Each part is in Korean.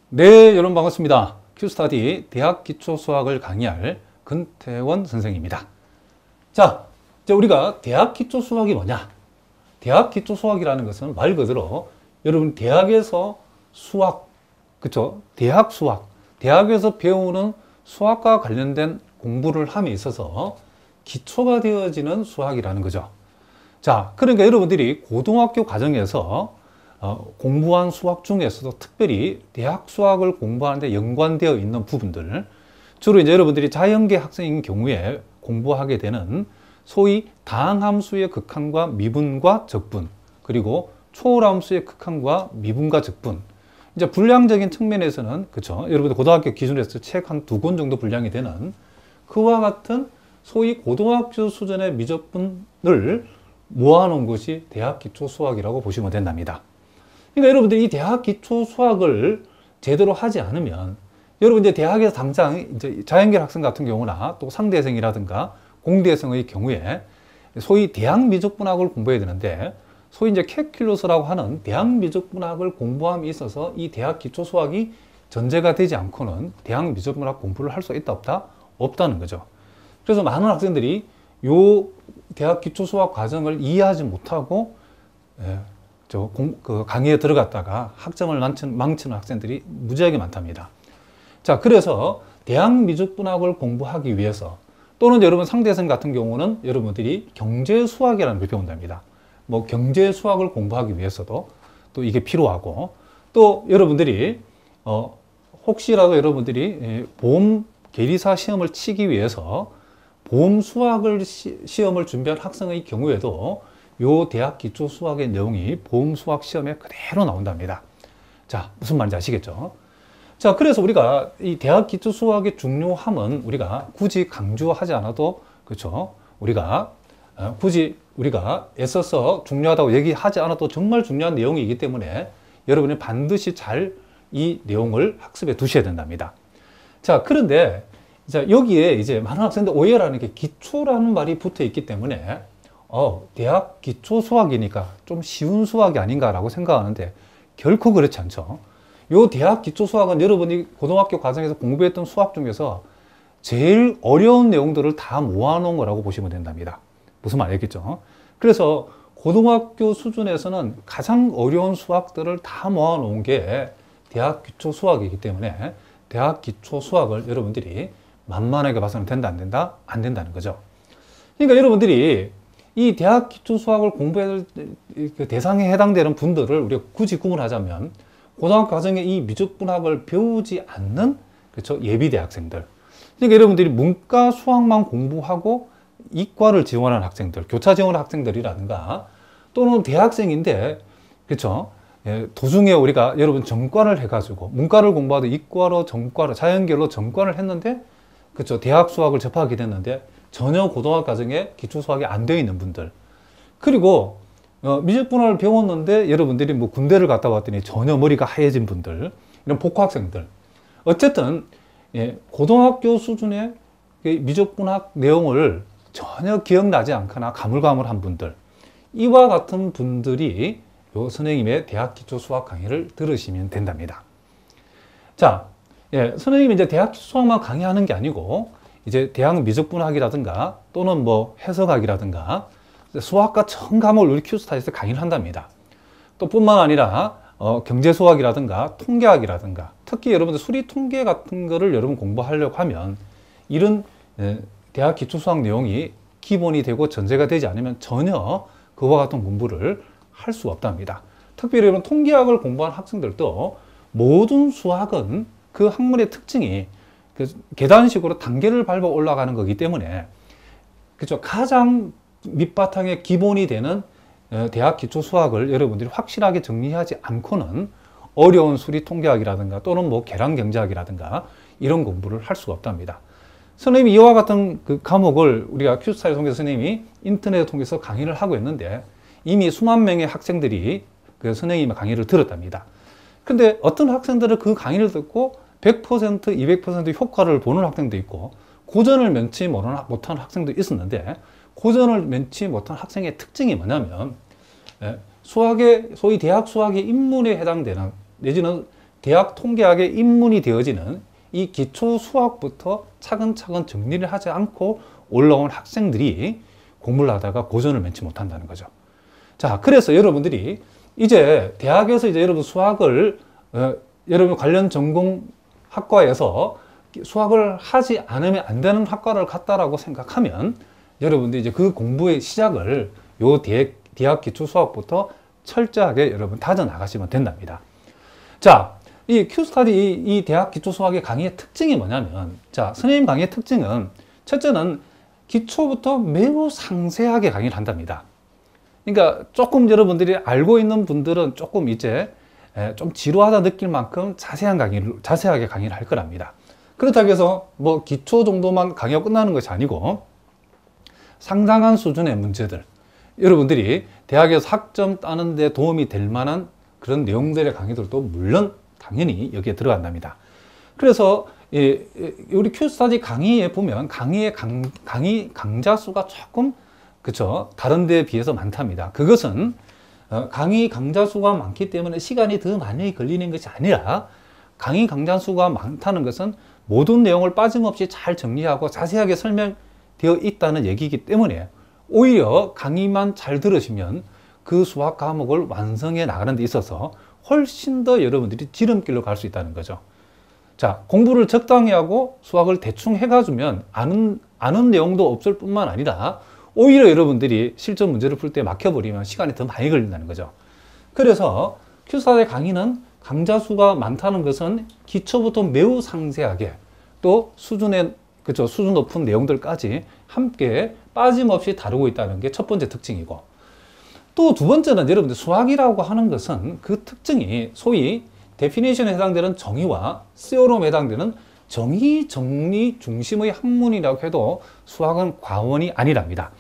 네, 여러분 반갑습니다. 큐스타디 대학 기초 수학을 강의할 근태원 선생입니다. 자, 이제 우리가 대학 기초 수학이 뭐냐? 대학 기초 수학이라는 것은 말 그대로 여러분 대학에서 수학, 그쵸? 대학 수학, 대학에서 배우는 수학과 관련된 공부를 함에 있어서 기초가 되어지는 수학이라는 거죠. 자, 그러니까 여러분들이 고등학교 과정에서 공부한 수학 중에서도 특별히 대학 수학을 공부하는데 연관되어 있는 부분들, 주로 이제 여러분들이 자연계 학생인 경우에 공부하게 되는 소위 다항함수의 극한과 미분과 적분, 그리고 초월함수의 극한과 미분과 적분. 이제 분량적인 측면에서는, 그쵸, 여러분들 고등학교 기준에서 책 한 2권 정도 분량이 되는 그와 같은 소위 고등학교 수준의 미적분을 모아놓은 것이 대학 기초 수학이라고 보시면 된답니다. 그러니까 여러분들이 이 대학 기초 수학을 제대로 하지 않으면, 여러분 이제 대학에서 당장 이제 자연계 학생 같은 경우나 또 상대생이라든가 공대생의 경우에 소위 대학 미적분학을 공부해야 되는데, 소위 이제 캘큘러스라고 하는 대학 미적분학을 공부함에 있어서 이 대학 기초 수학이 전제가 되지 않고는 대학 미적분학 공부를 할 수 있다 없다? 없다는 거죠. 그래서 많은 학생들이 요 대학 기초 수학 과정을 이해하지 못하고 강의에 들어갔다가 학점을 망치는 학생들이 무지하게 많답니다. 자, 그래서 대학 미적분학을 공부하기 위해서, 또는 여러분 상대생 같은 경우는 여러분들이 경제 수학이라는 걸 배운답니다. 뭐 경제 수학을 공부하기 위해서도 또 이게 필요하고, 또 여러분들이 혹시라도 여러분들이 보험 계리사 시험을 치기 위해서 보험 수학을 시험을 준비한 학생의 경우에도 요 대학 기초 수학의 내용이 보험 수학 시험에 그대로 나온답니다. 자, 무슨 말인지 아시겠죠? 자, 그래서 우리가 이 대학 기초 수학의 중요함은 우리가 굳이 강조하지 않아도, 그렇죠? 우리가 굳이 우리가 애써서 중요하다고 얘기하지 않아도 정말 중요한 내용이기 때문에 여러분이 반드시 잘 이 내용을 학습해 두셔야 된답니다. 자, 그런데 자, 여기에 이제 많은 학생들 오해를 하는 게 기초라는 말이 붙어 있기 때문에 대학 기초 수학이니까 좀 쉬운 수학이 아닌가라고 생각하는데 결코 그렇지 않죠. 요 대학 기초 수학은 여러분이 고등학교 과정에서 공부했던 수학 중에서 제일 어려운 내용들을 다 모아놓은 거라고 보시면 된답니다. 무슨 말 알겠죠? 그래서 고등학교 수준에서는 가장 어려운 수학들을 다 모아놓은 게 대학 기초 수학이기 때문에 대학 기초 수학을 여러분들이 만만하게 봐서는 된다, 안 된다? 안 된다는 거죠. 그러니까 여러분들이 이 대학 기초 수학을 공부할 대상에 해당되는 분들을 우리가 굳이 구분하자면, 고등학교 과정에 이 미적분학을 배우지 않는, 그렇죠, 예비 대학생들. 그러니까 여러분들이 문과 수학만 공부하고 이과를 지원하는 학생들, 교차 지원하는 학생들이라든가, 또는 대학생인데, 그렇죠, 도중에 우리가 여러분 전과를 해가지고 문과를 공부하도 이과로 전과를, 자연계로 전과를 했는데, 그렇죠, 대학 수학을 접하게 됐는데 전혀 고등학교 과정에 기초 수학이 안 되어 있는 분들, 그리고 미적분학을 배웠는데 여러분들이 뭐 군대를 갔다 왔더니 전혀 머리가 하얘진 분들, 이런 복학생들, 어쨌든 고등학교 수준의 미적분학 내용을 전혀 기억나지 않거나 가물가물한 분들, 이와 같은 분들이 요 선생님의 대학 기초 수학 강의를 들으시면 된답니다. 자, 선생님이 이제 대학 기초 수학만 강의하는 게 아니고 이제 대학 미적분학이라든가 또는 뭐 해석학이라든가 수학과 전 과목을 우리 큐스타디에서 강의를 한답니다. 또 뿐만 아니라 경제 수학이라든가 통계학이라든가, 특히 여러분들 수리 통계 같은 거를 여러분 공부하려고 하면 이런 대학 기초 수학 내용이 기본이 되고 전제가 되지 않으면 전혀 그와 같은 공부를 할 수 없답니다. 특별히 여러분 통계학을 공부한 학생들도 모든 수학은 그 학문의 특징이 계단식으로 단계를 밟아 올라가는 거기 때문에, 그렇죠, 가장 밑바탕의 기본이 되는 대학 기초 수학을 여러분들이 확실하게 정리하지 않고는 어려운 수리 통계학이라든가 또는 뭐 계량 경제학이라든가 이런 공부를 할 수가 없답니다. 선생님이 이와 같은 그 과목을 우리가 큐스타일 통해서 선생님이 인터넷을 통해서 강의를 하고 있는데 이미 수만 명의 학생들이 그 선생님의 강의를 들었답니다. 근데 어떤 학생들은 그 강의를 듣고 100%, 200% 효과를 보는 학생도 있고, 고전을 면치 못한 학생도 있었는데, 고전을 면치 못한 학생의 특징이 뭐냐면, 수학의, 소위 대학 수학의 입문에 해당되는, 내지는 대학 통계학에 입문이 되어지는 이 기초 수학부터 차근차근 정리를 하지 않고 올라온 학생들이 공부를 하다가 고전을 면치 못한다는 거죠. 자, 그래서 여러분들이 이제 대학에서 이제 여러분 수학을 여러분 관련 전공 학과에서 수학을 하지 않으면 안 되는 학과를 갔다라고 생각하면 여러분들이 이제 그 공부의 시작을 요 대학 기초 수학부터 철저하게 여러분 다져 나가시면 된답니다. 자, 이 Q스타디 이 대학 기초 수학의 강의의 특징이 뭐냐면, 자, 선생님 강의의 특징은 첫째는 기초부터 매우 상세하게 강의를 한답니다. 그러니까 조금 여러분들이 알고 있는 분들은 조금 이제 좀 지루하다 느낄 만큼 자세하게 강의를 할 거랍니다. 그렇다고 해서 뭐 기초 정도만 강의가 끝나는 것이 아니고 상당한 수준의 문제들, 여러분들이 대학에서 학점 따는 데 도움이 될 만한 그런 내용들의 강의들도 물론 당연히 여기에 들어간답니다. 그래서 우리 Q스타디 강의에 보면 강의 강좌 수가 조금 그쵸 다른 데에 비해서 많답니다. 그것은 강의 강좌 수가 많기 때문에 시간이 더 많이 걸리는 것이 아니라, 강의 강좌 수가 많다는 것은 모든 내용을 빠짐없이 잘 정리하고 자세하게 설명되어 있다는 얘기이기 때문에 오히려 강의만 잘 들으시면 그 수학 과목을 완성해 나가는 데 있어서 훨씬 더 여러분들이 지름길로 갈 수 있다는 거죠. 자, 공부를 적당히 하고 수학을 대충 해가주면 아는 내용도 없을 뿐만 아니라 오히려 여러분들이 실전 문제를 풀 때 막혀버리면 시간이 더 많이 걸린다는 거죠. 그래서 Q스타디 강의는 강좌 수가 많다는 것은 기초부터 매우 상세하게 또 수준 높은 내용들까지 함께 빠짐없이 다루고 있다는 게 첫 번째 특징이고, 또 두 번째는 여러분들 수학이라고 하는 것은 그 특징이 소위 데피니션에 해당되는 정의와 세오롬에 해당되는 정의, 정리 중심의 학문이라고 해도 수학은 과언이 아니랍니다.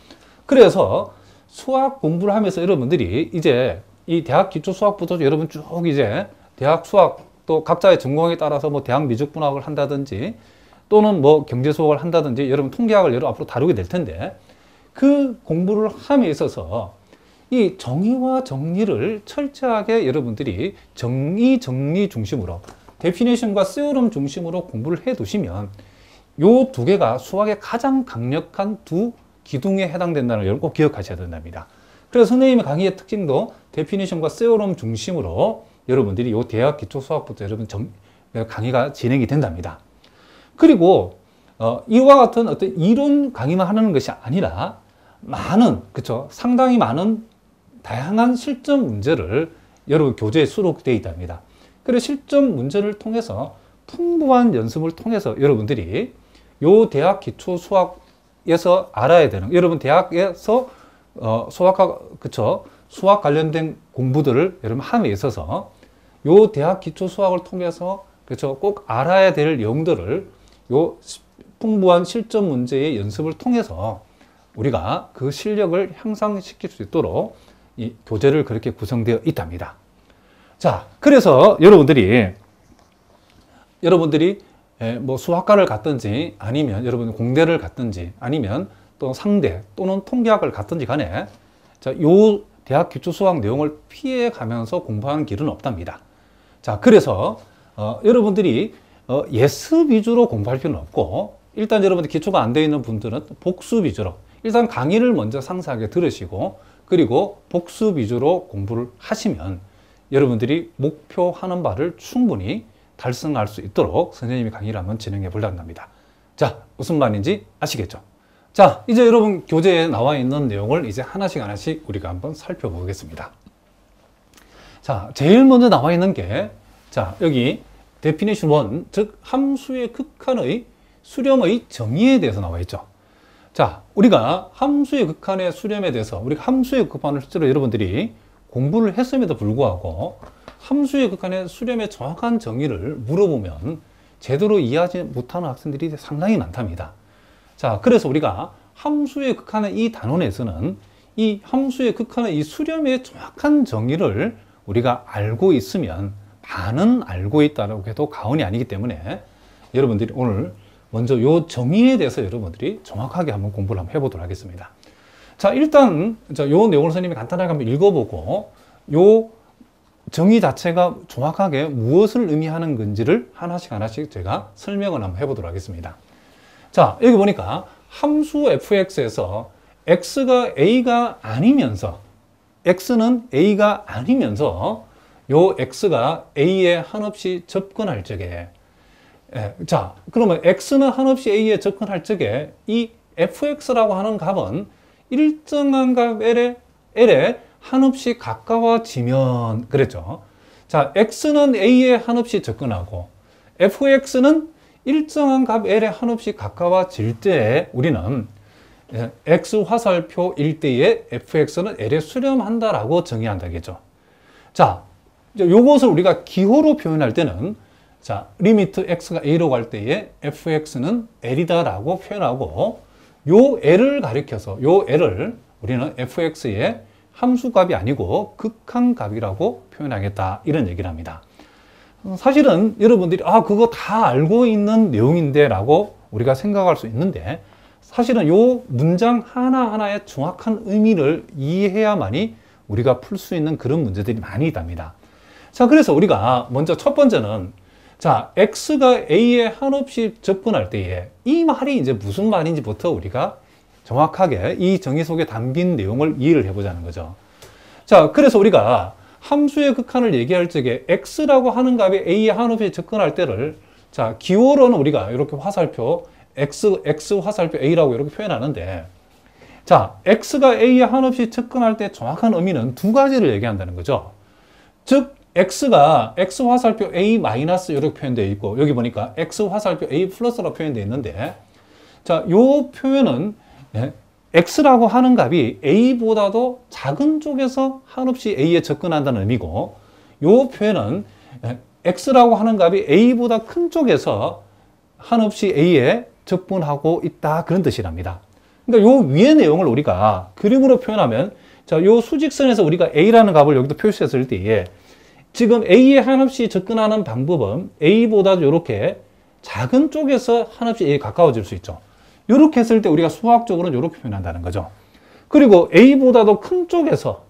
그래서 수학 공부를 하면서 여러분들이 이제 이 대학 기초 수학부터 여러분 쭉 이제 대학 수학 또 각자의 전공에 따라서 뭐 대학 미적분학을 한다든지 또는 뭐 경제 수학을 한다든지 여러분 통계학을 여러분 앞으로 다루게 될 텐데, 그 공부를 함에 있어서 이 정의와 정리를 철저하게 여러분들이 정의, 정리 중심으로 데피니션과 세오럼 중심으로 공부를 해 두시면 요 두 개가 수학의 가장 강력한 두 기둥에 해당된다는 걸 꼭 기억하셔야 된답니다. 그래서 선생님의 강의의 특징도 데피니션과 세오럼 중심으로 여러분들이 요 대학 기초 수학부터 여러분 강의가 진행이 된답니다. 그리고 이와 같은 어떤 이론 강의만 하는 것이 아니라 그쵸, 상당히 많은 다양한 실전 문제를 여러분 교재에 수록되어 있답니다. 그래서 실전 문제를 통해서 풍부한 연습을 통해서 여러분들이 요 대학 기초 수학에서 알아야 되는, 여러분 대학에서 수학 관련된 공부들을 여러분 함에 있어서 요 대학 기초 수학을 통해서 그쵸, 꼭 알아야 될 내용들을 요 풍부한 실전 문제의 연습을 통해서 우리가 그 실력을 향상시킬 수 있도록 이 교재를 그렇게 구성되어 있답니다. 자, 그래서 여러분들이 뭐 수학과를 갔든지 아니면 여러분 공대를 갔든지 아니면 또 상대 또는 통계학을 갔든지 간에 자, 요 대학 기초 수학 내용을 피해 가면서 공부하는 길은 없답니다. 자, 그래서 여러분들이 예습 위주로 공부할 필요는 없고, 일단 여러분들 기초가 안 되어 있는 분들은 복습 위주로 일단 강의를 먼저 상세하게 들으시고 그리고 복습 위주로 공부를 하시면 여러분들이 목표하는 바를 충분히 달성할 수 있도록 선생님이 강의를 한번 진행해 보려고 합니다. 자, 무슨 말인지 아시겠죠? 자, 이제 여러분 교재에 나와 있는 내용을 이제 하나씩 우리가 한번 살펴보겠습니다. 자, 제일 먼저 나와 있는 게, 자, 여기 definition 1, 즉 함수의 극한의 수렴의 정의에 대해서 나와 있죠. 자, 우리가 함수의 극한의 수렴에 대해서, 우리가 함수의 극한을 실제로 여러분들이 공부를 했음에도 불구하고 함수의 극한의 수렴의 정확한 정의를 물어보면 제대로 이해하지 못하는 학생들이 상당히 많답니다. 자, 그래서 우리가 함수의 극한의 이 단원에서는 이 함수의 극한의 이 수렴의 정확한 정의를 우리가 알고 있으면 반은 알고 있다고 해도 과언이 아니기 때문에 여러분들이 오늘 먼저 요 정의에 대해서 여러분들이 정확하게 한번 공부를 한번 해보도록 하겠습니다. 자, 일단 요 내용을 선생님이 간단하게 한번 읽어보고 요 정의 자체가 정확하게 무엇을 의미하는 건지를 하나씩 제가 설명을 한번 해보도록 하겠습니다. 자, 여기 보니까 함수 fx에서 x가 a가 아니면서 x는 a가 아니면서 요 x가 a에 한없이 접근할 적에 자, 그러면 x는 한없이 a에 접근할 적에 이 fx라고 하는 값은 일정한 값 l에 한없이 가까워지면 그랬죠. 자, x는 a에 한없이 접근하고 fx는 일정한 값 l에 한없이 가까워질 때 우리는 x 화살표일 때에 fx는 l에 수렴한다라고 정의한다겠죠. 자, 요것을 우리가 기호로 표현할 때는 자, 리미트 x가 a로 갈 때에 fx는 l이다라고 표현하고 요 l을 가리켜서 요 l을 우리는 fx의 함수값이 아니고 극한값이라고 표현하겠다 이런 얘기를 합니다. 사실은 여러분들이 그거 다 알고 있는 내용인데 라고 우리가 생각할 수 있는데 사실은 요 문장 하나하나의 정확한 의미를 이해해야만이 우리가 풀 수 있는 그런 문제들이 많이 있답니다. 자, 그래서 우리가 먼저 첫 번째는 자, x가 a에 한없이 접근할 때에 이 말이 이제 무슨 말인지부터 우리가 정확하게 이 정의 속에 담긴 내용을 이해를 해보자는 거죠. 자, 그래서 우리가 함수의 극한을 얘기할 적에 x라고 하는 값이 a에 한없이 접근할 때를 자, 기호로는 우리가 이렇게 화살표 x 화살표 a라고 이렇게 표현하는데 자, x가 a에 한없이 접근할 때 정확한 의미는 두 가지를 얘기한다는 거죠. 즉 x가 x 화살표 a 마이너스 이렇게 표현되어 있고 여기 보니까 x 화살표 a 플러스라고 표현되어 있는데 자, 요 표현은 x라고 하는 값이 a보다도 작은 쪽에서 한없이 a에 접근한다는 의미고 요 표현은 x라고 하는 값이 a보다 큰 쪽에서 한없이 a에 접근하고 있다 그런 뜻이랍니다. 그러니까 요 위의 내용을 우리가 그림으로 표현하면 자, 요 수직선에서 우리가 a라는 값을 여기도 표시했을 때에 지금 a에 한없이 접근하는 방법은 a보다 이렇게 작은 쪽에서 한없이 a에 가까워질 수 있죠. 이렇게 했을 때 우리가 수학적으로는 이렇게 표현한다는 거죠. 그리고 a보다도 큰 쪽에서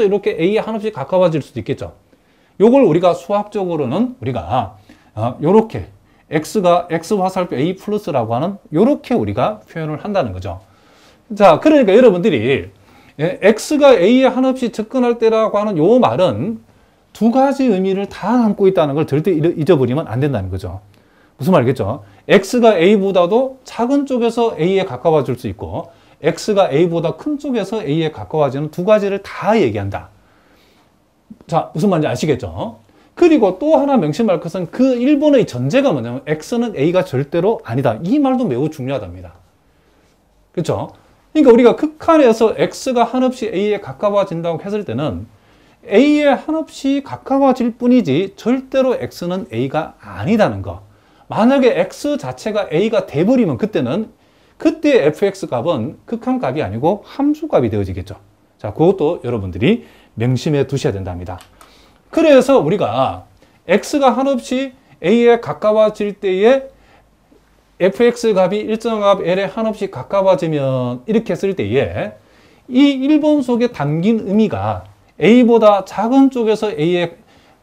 이렇게 a에 한없이 가까워질 수도 있겠죠. 요걸 우리가 수학적으로는 우리가 요렇게 x가 x 화살표 a 플러스라고 하는 요렇게 우리가 표현을 한다는 거죠. 자, 그러니까 여러분들이 x가 a에 한없이 접근할 때라고 하는 요 말은 두 가지 의미를 다 담고 있다는 걸 절대 잊어버리면 안 된다는 거죠. 무슨 말이겠죠? x가 a보다도 작은 쪽에서 a에 가까워질 수 있고 x가 a보다 큰 쪽에서 a에 가까워지는 두 가지를 다 얘기한다. 자, 무슨 말인지 아시겠죠? 그리고 또 하나 명심할 것은 그 1번의 전제가 뭐냐면 x는 a가 절대로 아니다. 이 말도 매우 중요하답니다. 그렇죠? 그러니까 우리가 극한에서 x가 한없이 a에 가까워진다고 했을 때는 a에 한없이 가까워질 뿐이지 절대로 x는 a가 아니다는 거. 만약에 x 자체가 a가 돼버리면 그때 fx 값은 극한값이 아니고 함수값이 되어지겠죠. 자, 그것도 여러분들이 명심해 두셔야 된답니다. 그래서 우리가 x가 한없이 a에 가까워질 때에 fx 값이 일정 값 l에 한없이 가까워지면 이렇게 했을 때에 이 1번 속에 담긴 의미가 a보다 작은 쪽에서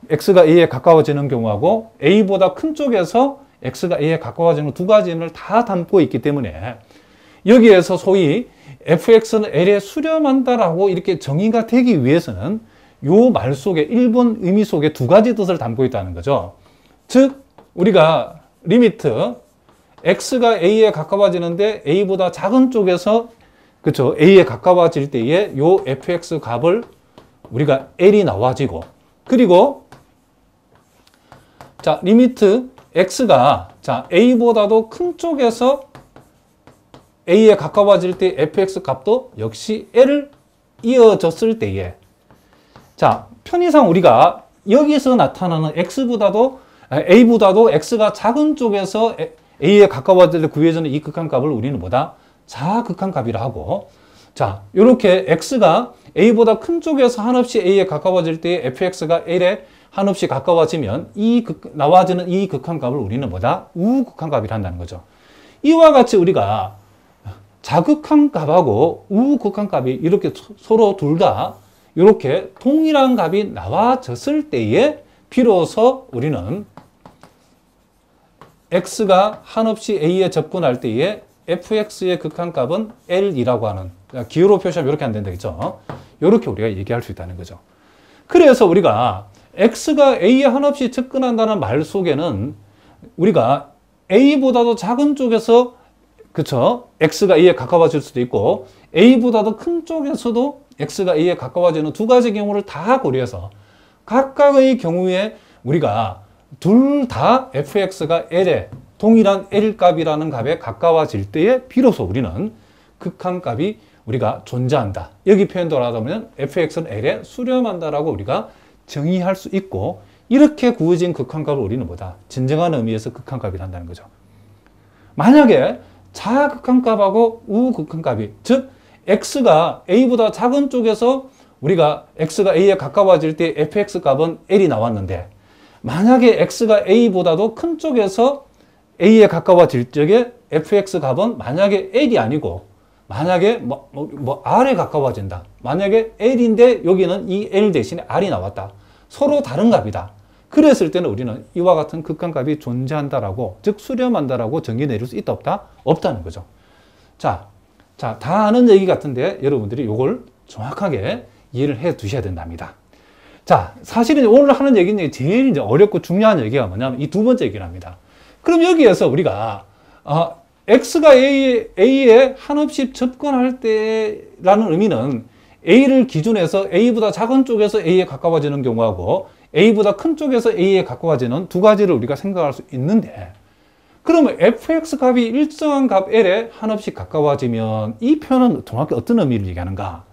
x가 a에 가까워지는 경우하고 a보다 큰 쪽에서 x가 a에 가까워지는 두 가지를 다 담고 있기 때문에 여기에서 소위 fx는 l에 수렴한다라고 이렇게 정의가 되기 위해서는 요 말 속에 1번 의미 속에 두 가지 뜻을 담고 있다는 거죠. 즉 우리가 리미트 x가 a에 가까워지는데 a보다 작은 쪽에서 그렇죠, a에 가까워질 때에 요 fx 값을 우리가 l이 나와지고 그리고 자 리미트 x가 자 a보다도 큰 쪽에서 a에 가까워질 때 fx 값도 역시 l을 이어졌을 때에 자 편의상 우리가 여기서 나타나는 a보다도 x가 작은 쪽에서 a에 가까워질 때 구해지는 이 극한값을 우리는 뭐다? 자극한값이라 하고 자 이렇게 x가 a보다 큰 쪽에서 한없이 a에 가까워질 때 fx가 l에 한없이 가까워지면 나와지는 이 극한값을 우리는 뭐다? 우극한값이라 한다는 거죠. 이와 같이 우리가 자극한값하고 우극한값이 이렇게 서로 둘 다 이렇게 동일한 값이 나와졌을 때에 비로소 우리는 x가 한없이 a에 접근할 때에 fx의 극한값은 L이라고 하는, 기호로 표시하면 이렇게 안 된다 그죠? 이렇게 우리가 얘기할 수 있다는 거죠. 그래서 우리가 x가 a에 한없이 접근한다는 말 속에는 우리가 a보다도 작은 쪽에서 그쵸? x가 a에 가까워질 수도 있고 a보다도 큰 쪽에서도 x가 a에 가까워지는 두 가지 경우를 다 고려해서 각각의 경우에 우리가 둘 다 fx가 l에 동일한 L 값이라는 값에 가까워질 때에 비로소 우리는 극한값이 우리가 존재한다. 여기 표현대로 하다 보면 fx는 L에 수렴한다라고 우리가 정의할 수 있고, 이렇게 구해진 극한값을 우리는 뭐다? 진정한 의미에서 극한값이 한다는 거죠. 만약에 자극한값하고 우극한값이, 즉 x가 a보다 작은 쪽에서 우리가 x가 a에 가까워질 때 fx 값은 L이 나왔는데, 만약에 x가 a보다도 큰 쪽에서 a에 가까워질 적에 fx 값은 만약에 L이 아니고 만약에 R에 가까워진다. 만약에 L인데 여기는 이 L 대신에 R이 나왔다. 서로 다른 값이다. 그랬을 때는 우리는 이와 같은 극한값이 존재한다라고, 즉 수렴한다라고 정의 내릴 수 있다 없다? 없다는 거죠. 자, 다 아는 얘기 같은데 여러분들이 이걸 정확하게 이해를 해 두셔야 된답니다. 자, 사실은 오늘 하는 얘기는 제일 이제 어렵고 중요한 얘기가 뭐냐면 이 두 번째 얘기를 합니다. 그럼 여기에서 우리가 x가 a에 한없이 접근할 때라는 의미는 a를 기준해서 a보다 작은 쪽에서 a에 가까워지는 경우하고 a보다 큰 쪽에서 a에 가까워지는 두 가지를 우리가 생각할 수 있는데, 그러면 fx 값이 일정한 값 l에 한없이 가까워지면 이 표현은 정확히 어떤 의미를 얘기하는가?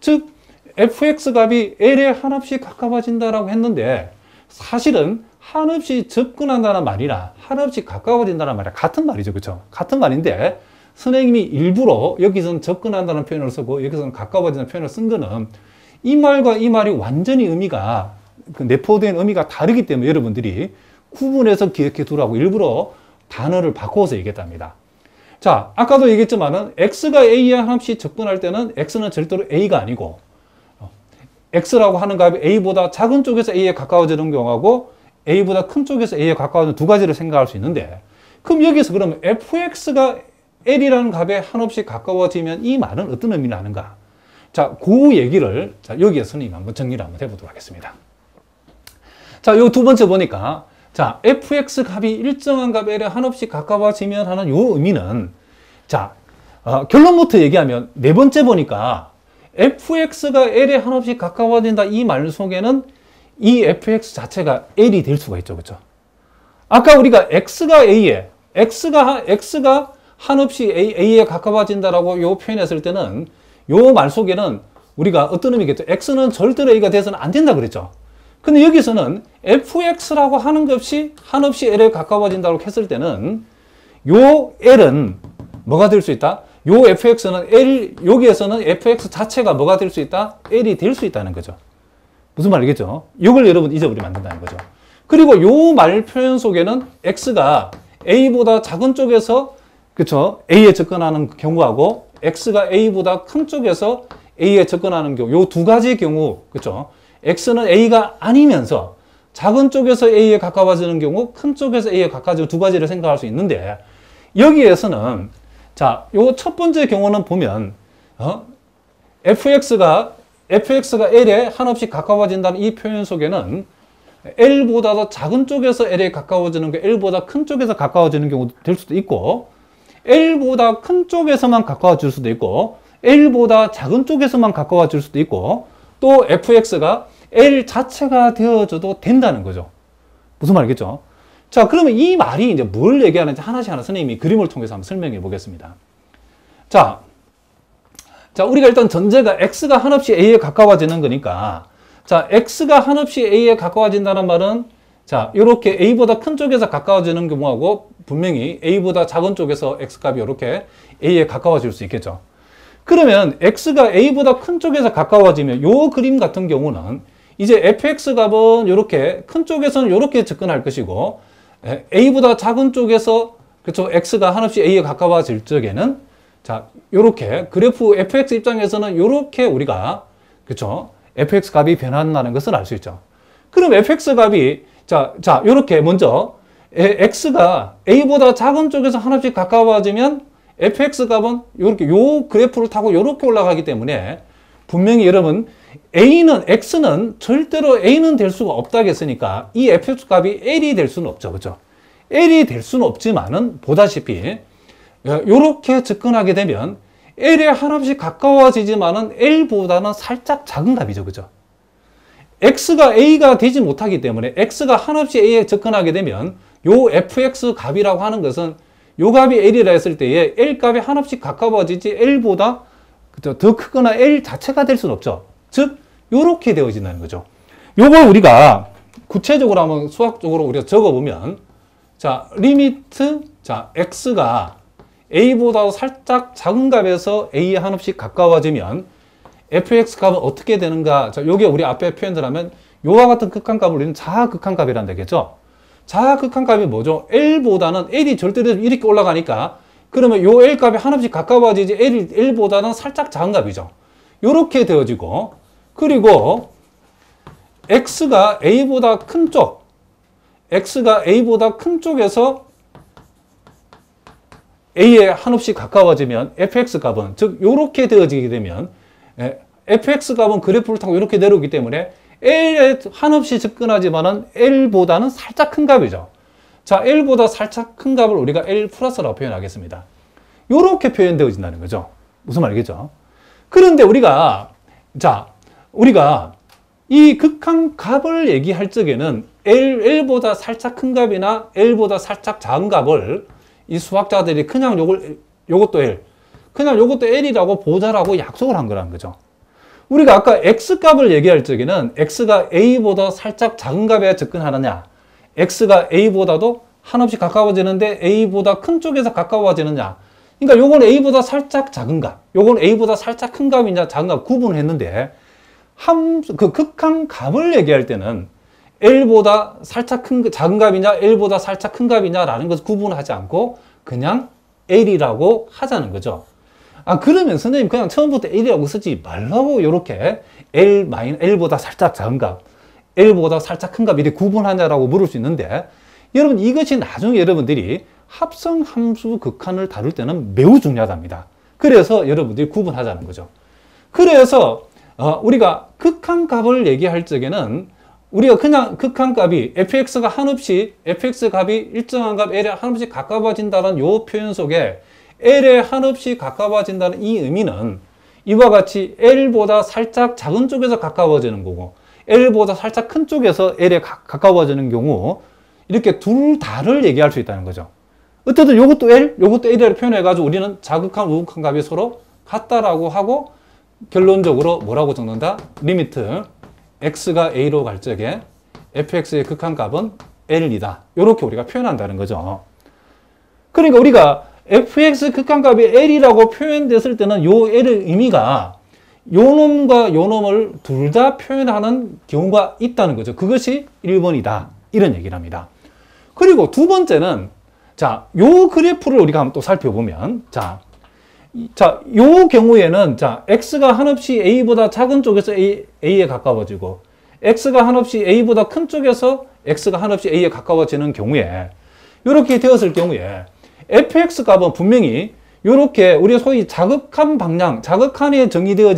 즉 fx 값이 l에 한없이 가까워진다라고 했는데 사실은 한없이 접근한다는 말이나 한없이 가까워진다는 말이 같은 말이죠. 그렇죠? 같은 말인데 선생님이 일부러 여기서는 접근한다는 표현을 쓰고 여기서는 가까워진다는 표현을 쓴 거는 이 말과 이 말이 완전히 의미가 내포된 의미가 다르기 때문에 여러분들이 구분해서 기억해 두라고 일부러 단어를 바꿔서 얘기했답니다. 자, 아까도 얘기했지만은 x가 a에 한없이 접근할 때는 x는 절대로 a가 아니고 x라고 하는 값이 a보다 작은 쪽에서 a에 가까워지는 경우하고 a보다 큰 쪽에서 a에 가까워지는 두 가지를 생각할 수 있는데, 그럼 여기서 그러면 fx가 l이라는 값에 한없이 가까워지면 이 말은 어떤 의미를 하는가? 자, 그 얘기를 여기에 선생님 한번 정리를 한번 해보도록 하겠습니다. 자, 요 두 번째 보니까 자, fx 값이 일정한 값에 한없이 가까워지면 하는 요 의미는, 자, 결론부터 얘기하면 네 번째 보니까 fx가 l에 한없이 가까워진다 이 말 속에는 이 fx 자체가 L이 될 수가 있죠. 그렇죠? 아까 우리가 x가 한없이 a에 가까워진다라고 요 표현했을 때는 요 말 속에는 우리가 어떤 의미겠죠? x는 절대로 a가 돼서는 안 된다 그랬죠. 근데 여기서는 fx라고 하는 것이 한없이 l에 가까워진다고 했을 때는 요 l은 뭐가 될 수 있다? 요 fx는 여기에서는 fx 자체가 뭐가 될 수 있다? L이 될 수 있다는 거죠. 무슨 말이겠죠? 이걸 여러분 잊어버리면 안 된다는 거죠. 그리고 요 말 표현 속에는 x가 a보다 작은 쪽에서 그쵸? a에 접근하는 경우하고 x가 a보다 큰 쪽에서 a에 접근하는 경우, 요 두 가지 경우, 그쵸? x는 a가 아니면서 작은 쪽에서 a에 가까워지는 경우, 큰 쪽에서 a에 가까워지는 두 가지를 생각할 수 있는데, 여기에서는 자, 요 첫 번째 경우는 보면 fx가 L에 한없이 가까워진다는 이 표현 속에는 L보다도 작은 쪽에서 L에 가까워지는 게 L보다 큰 쪽에서 가까워지는 경우도 될 수도 있고, L보다 큰 쪽에서만 가까워질 수도 있고, L보다 작은 쪽에서만 가까워질 수도 있고, 또 fx가 L 자체가 되어져도 된다는 거죠. 무슨 말이겠죠? 자, 그러면 이 말이 이제 뭘 얘기하는지 하나씩 선생님이 그림을 통해서 한번 설명해 보겠습니다. 자, 우리가 일단 전제가 x가 한없이 a에 가까워지는 거니까, 자, x가 한없이 a에 가까워진다는 말은, 자, 이렇게 a보다 큰 쪽에서 가까워지는 경우하고, 분명히 a보다 작은 쪽에서 x값이 이렇게 a에 가까워질 수 있겠죠. 그러면 x가 a보다 큰 쪽에서 가까워지면, 요 그림 같은 경우는, 이제 fx 값은 이렇게 큰 쪽에서는 이렇게 접근할 것이고, a보다 작은 쪽에서, 그쵸, x가 한없이 a에 가까워질 적에는, 자, 요렇게 그래프 fx 입장에서는 요렇게 우리가 그쵸 fx 값이 변한다는 것을 알 수 있죠. 그럼 fx 값이 이렇게 먼저 x가 a보다 작은 쪽에서 하나씩 가까워지면 fx 값은 이렇게 요 그래프를 타고 이렇게 올라가기 때문에 분명히 여러분 x는 절대로 a는 될 수가 없다겠으니까 이 fx 값이 l이 될 수는 없죠. 그죠? l이 될 수는 없지만은 보다시피 이렇게 접근하게 되면 l에 한없이 가까워지지만은 l보다는 살짝 작은 값이죠. 그죠? x가 a가 되지 못하기 때문에 x가 한없이 a에 접근하게 되면 요 fx 값이라고 하는 것은 요 값이 l이라 했을 때에 l 값이 한없이 가까워지지 l보다 더 크거나 l 자체가 될 수는 없죠. 즉 요렇게 되어진다는 거죠. 요걸 우리가 구체적으로 한번 수학적으로 우리가 적어보면 리미트 x가 a보다 살짝 작은 값에서 a에 한없이 가까워지면 fx 값은 어떻게 되는가? 요게 우리 앞에 표현을 하면 요와 같은 극한값을 우리는 자하극한값이란 되겠죠. 자하극한값이 뭐죠? l보다는 l이 절대로 이렇게 올라가니까 그러면 요 l 값이 한없이 가까워지지 l보다는 살짝 작은 값이죠. 요렇게 되어지고 그리고 x가 a보다 큰 쪽 x가 a보다 큰 쪽에서 a에 한없이 가까워지면 fx 값은 즉 요렇게 되어지게 되면 fx 값은 그래프를 타고 이렇게 내려오기 때문에 l에 한없이 접근하지만은 l보다는 살짝 큰 값이죠. l보다 살짝 큰 값을 우리가 l 플러스라고 표현하겠습니다. 요렇게 표현되어진다는 거죠. 무슨 말이겠죠? 그런데 우리가 이 극한 값을 얘기할 적에는 l보다 살짝 큰 값이나 l보다 살짝 작은 값을 이 수학자들이 그냥 요것도 L, 그냥 요것도 L이라고 보자라고 약속을 한 거라는 거죠. 우리가 아까 X값을 얘기할 적에는 X가 A보다 살짝 작은 값에 접근하느냐, X가 A보다도 한없이 가까워지는데 A보다 큰 쪽에서 가까워지느냐. 그러니까 요건 A보다 살짝 작은 값, 요건 A보다 살짝 큰 값이냐, 작은 값 구분을 했는데, 그 극한 값을 얘기할 때는 L보다 살짝 작은 값이냐, L보다 살짝 큰 값이냐라는 것을 구분하지 않고 그냥 L이라고 하자는 거죠. 그러면 선생님 그냥 처음부터 L이라고 쓰지 말라고 이렇게 L보다 살짝 작은 값, L보다 살짝 큰 값 이렇게 구분하냐라고 물을 수 있는데 여러분 이것이 나중에 여러분들이 합성함수 극한을 다룰 때는 매우 중요하답니다. 그래서 여러분들이 구분하자는 거죠. 그래서 우리가 극한 값을 얘기할 적에는 우리가 그냥 극한값이 fx가 한없이 fx 값이 일정한 값 l에 한없이 가까워진다는 요 표현 속에 l에 한없이 가까워진다는 이 의미는 이와 같이 l보다 살짝 작은 쪽에서 가까워지는 거고 l보다 살짝 큰 쪽에서 l에 가까워지는 경우 이렇게 둘 다를 얘기할 수 있다는 거죠. 어쨌든 요것도 L, 요것도 L이라고 표현해가지고 우리는 자극한 우극한 값이 서로 같다라고 하고 결론적으로 뭐라고 적는다? 리미트 x가 a로 갈 적에 fx의 극한값은 l이다. 이렇게 우리가 표현한다는 거죠. 그러니까 우리가 fx 극한값이 l이라고 표현됐을 때는 요 l의 의미가 요 놈과 요 놈을 둘 다 표현하는 경우가 있다는 거죠. 그것이 1번이다. 이런 얘기를 합니다. 그리고 두 번째는 요 그래프를 우리가 한번 또 살펴보면 요 경우에는 x가 한없이 a보다 작은 쪽에서 a에 가까워지고 x가 한없이 a보다 큰 쪽에서 x가 한없이 a에 가까워지는 경우에 이렇게 되었을 경우에 fx 값은 분명히 이렇게 우리가 소위 자극한 방향, 자극한에 정의를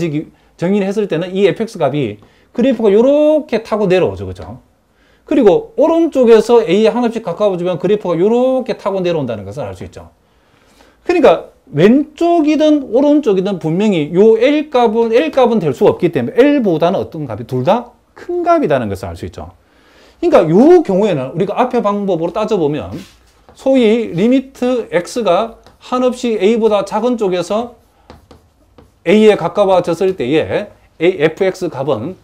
했을 때는 이 fx 값이 그래프가 이렇게 타고 내려오죠. 그죠? 그리고 오른쪽에서 a에 한없이 가까워지면 그래프가 이렇게 타고 내려온다는 것을 알 수 있죠. 그러니까 왼쪽이든 오른쪽이든 분명히 요 L값은 될 수 없기 때문에 L보다는 어떤 값이 둘 다 큰 값이라는 것을 알 수 있죠. 그러니까 요 경우에는 우리가 앞에 방법으로 따져보면 소위 리미트 X가 한없이 A보다 작은 쪽에서 A에 가까워졌을 때에 fx 값은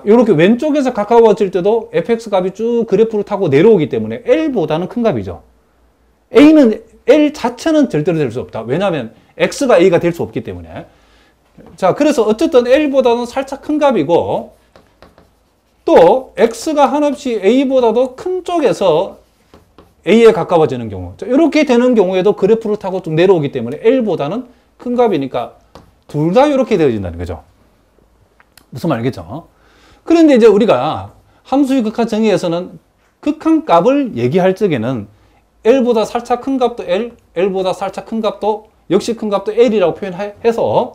이렇게 왼쪽에서 가까워질 때도 fx 값이 쭉 그래프를 타고 내려오기 때문에 L보다는 큰 값이죠. L 자체는 절대로 될 수 없다. 왜냐하면 X가 A가 될 수 없기 때문에. 그래서 어쨌든 L보다는 살짝 큰 값이고 또 X가 한없이 A보다도 큰 쪽에서 A에 가까워지는 경우 이렇게 되는 경우에도 그래프를 타고 쭉 내려오기 때문에 L보다는 큰 값이니까 둘 다 이렇게 되어진다는 거죠. 무슨 말이겠죠? 그런데 이제 우리가 함수의 극한 정의에서는 극한값을 얘기할 적에는 L보다 살짝 큰 값도 L, L보다 살짝 큰 값도 역시 큰 값도 L이라고 표현해서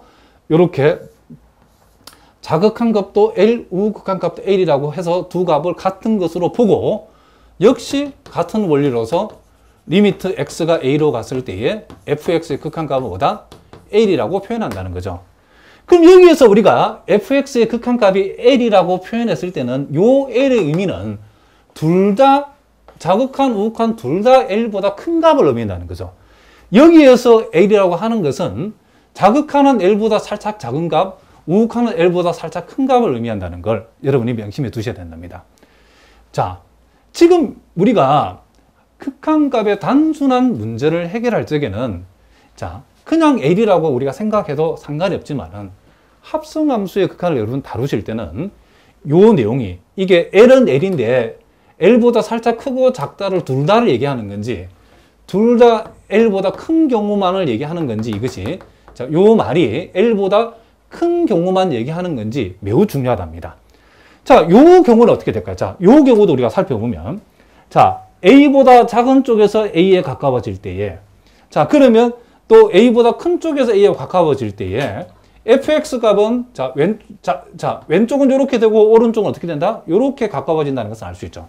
이렇게 자극한 값도 L, 우극한 값도 L이라고 해서 두 값을 같은 것으로 보고 역시 같은 원리로서 리미트 x가 a로 갔을 때에 fx의 극한값은 뭐다? L이라고 표현한다는 거죠. 그럼 여기에서 우리가 fx의 극한값이 L이라고 표현했을 때는 요 L의 의미는 둘 다 자극한, 우극한 둘 다 L보다 큰 값을 의미한다는 거죠. 여기에서 L이라고 하는 것은 자극하는 L보다 살짝 작은 값, 우극하는 L보다 살짝 큰 값을 의미한다는 걸 여러분이 명심해 두셔야 된답니다. 자, 지금 우리가 극한값의 단순한 문제를 해결할 적에는 자, 그냥 L이라고 우리가 생각해도 상관이 없지만은 합성함수의 극한을 여러분 다루실 때는 요 내용이 이게 L은 L인데 L보다 살짝 크고 작다를 둘 다를 얘기하는 건지 둘 다 L보다 큰 경우만을 얘기하는 건지 이것이 자, 요 말이 L보다 큰 경우만 얘기하는 건지 매우 중요하답니다. 자, 요 경우는 어떻게 될까요? 자, 요 경우도 우리가 살펴보면 자, A보다 작은 쪽에서 A에 가까워질 때에 자, 그러면 또 A보다 큰 쪽에서 A에 가까워질 때에 fx 값은 왼쪽은 이렇게 되고 오른쪽은 어떻게 된다? 이렇게 가까워진다는 것을 알 수 있죠.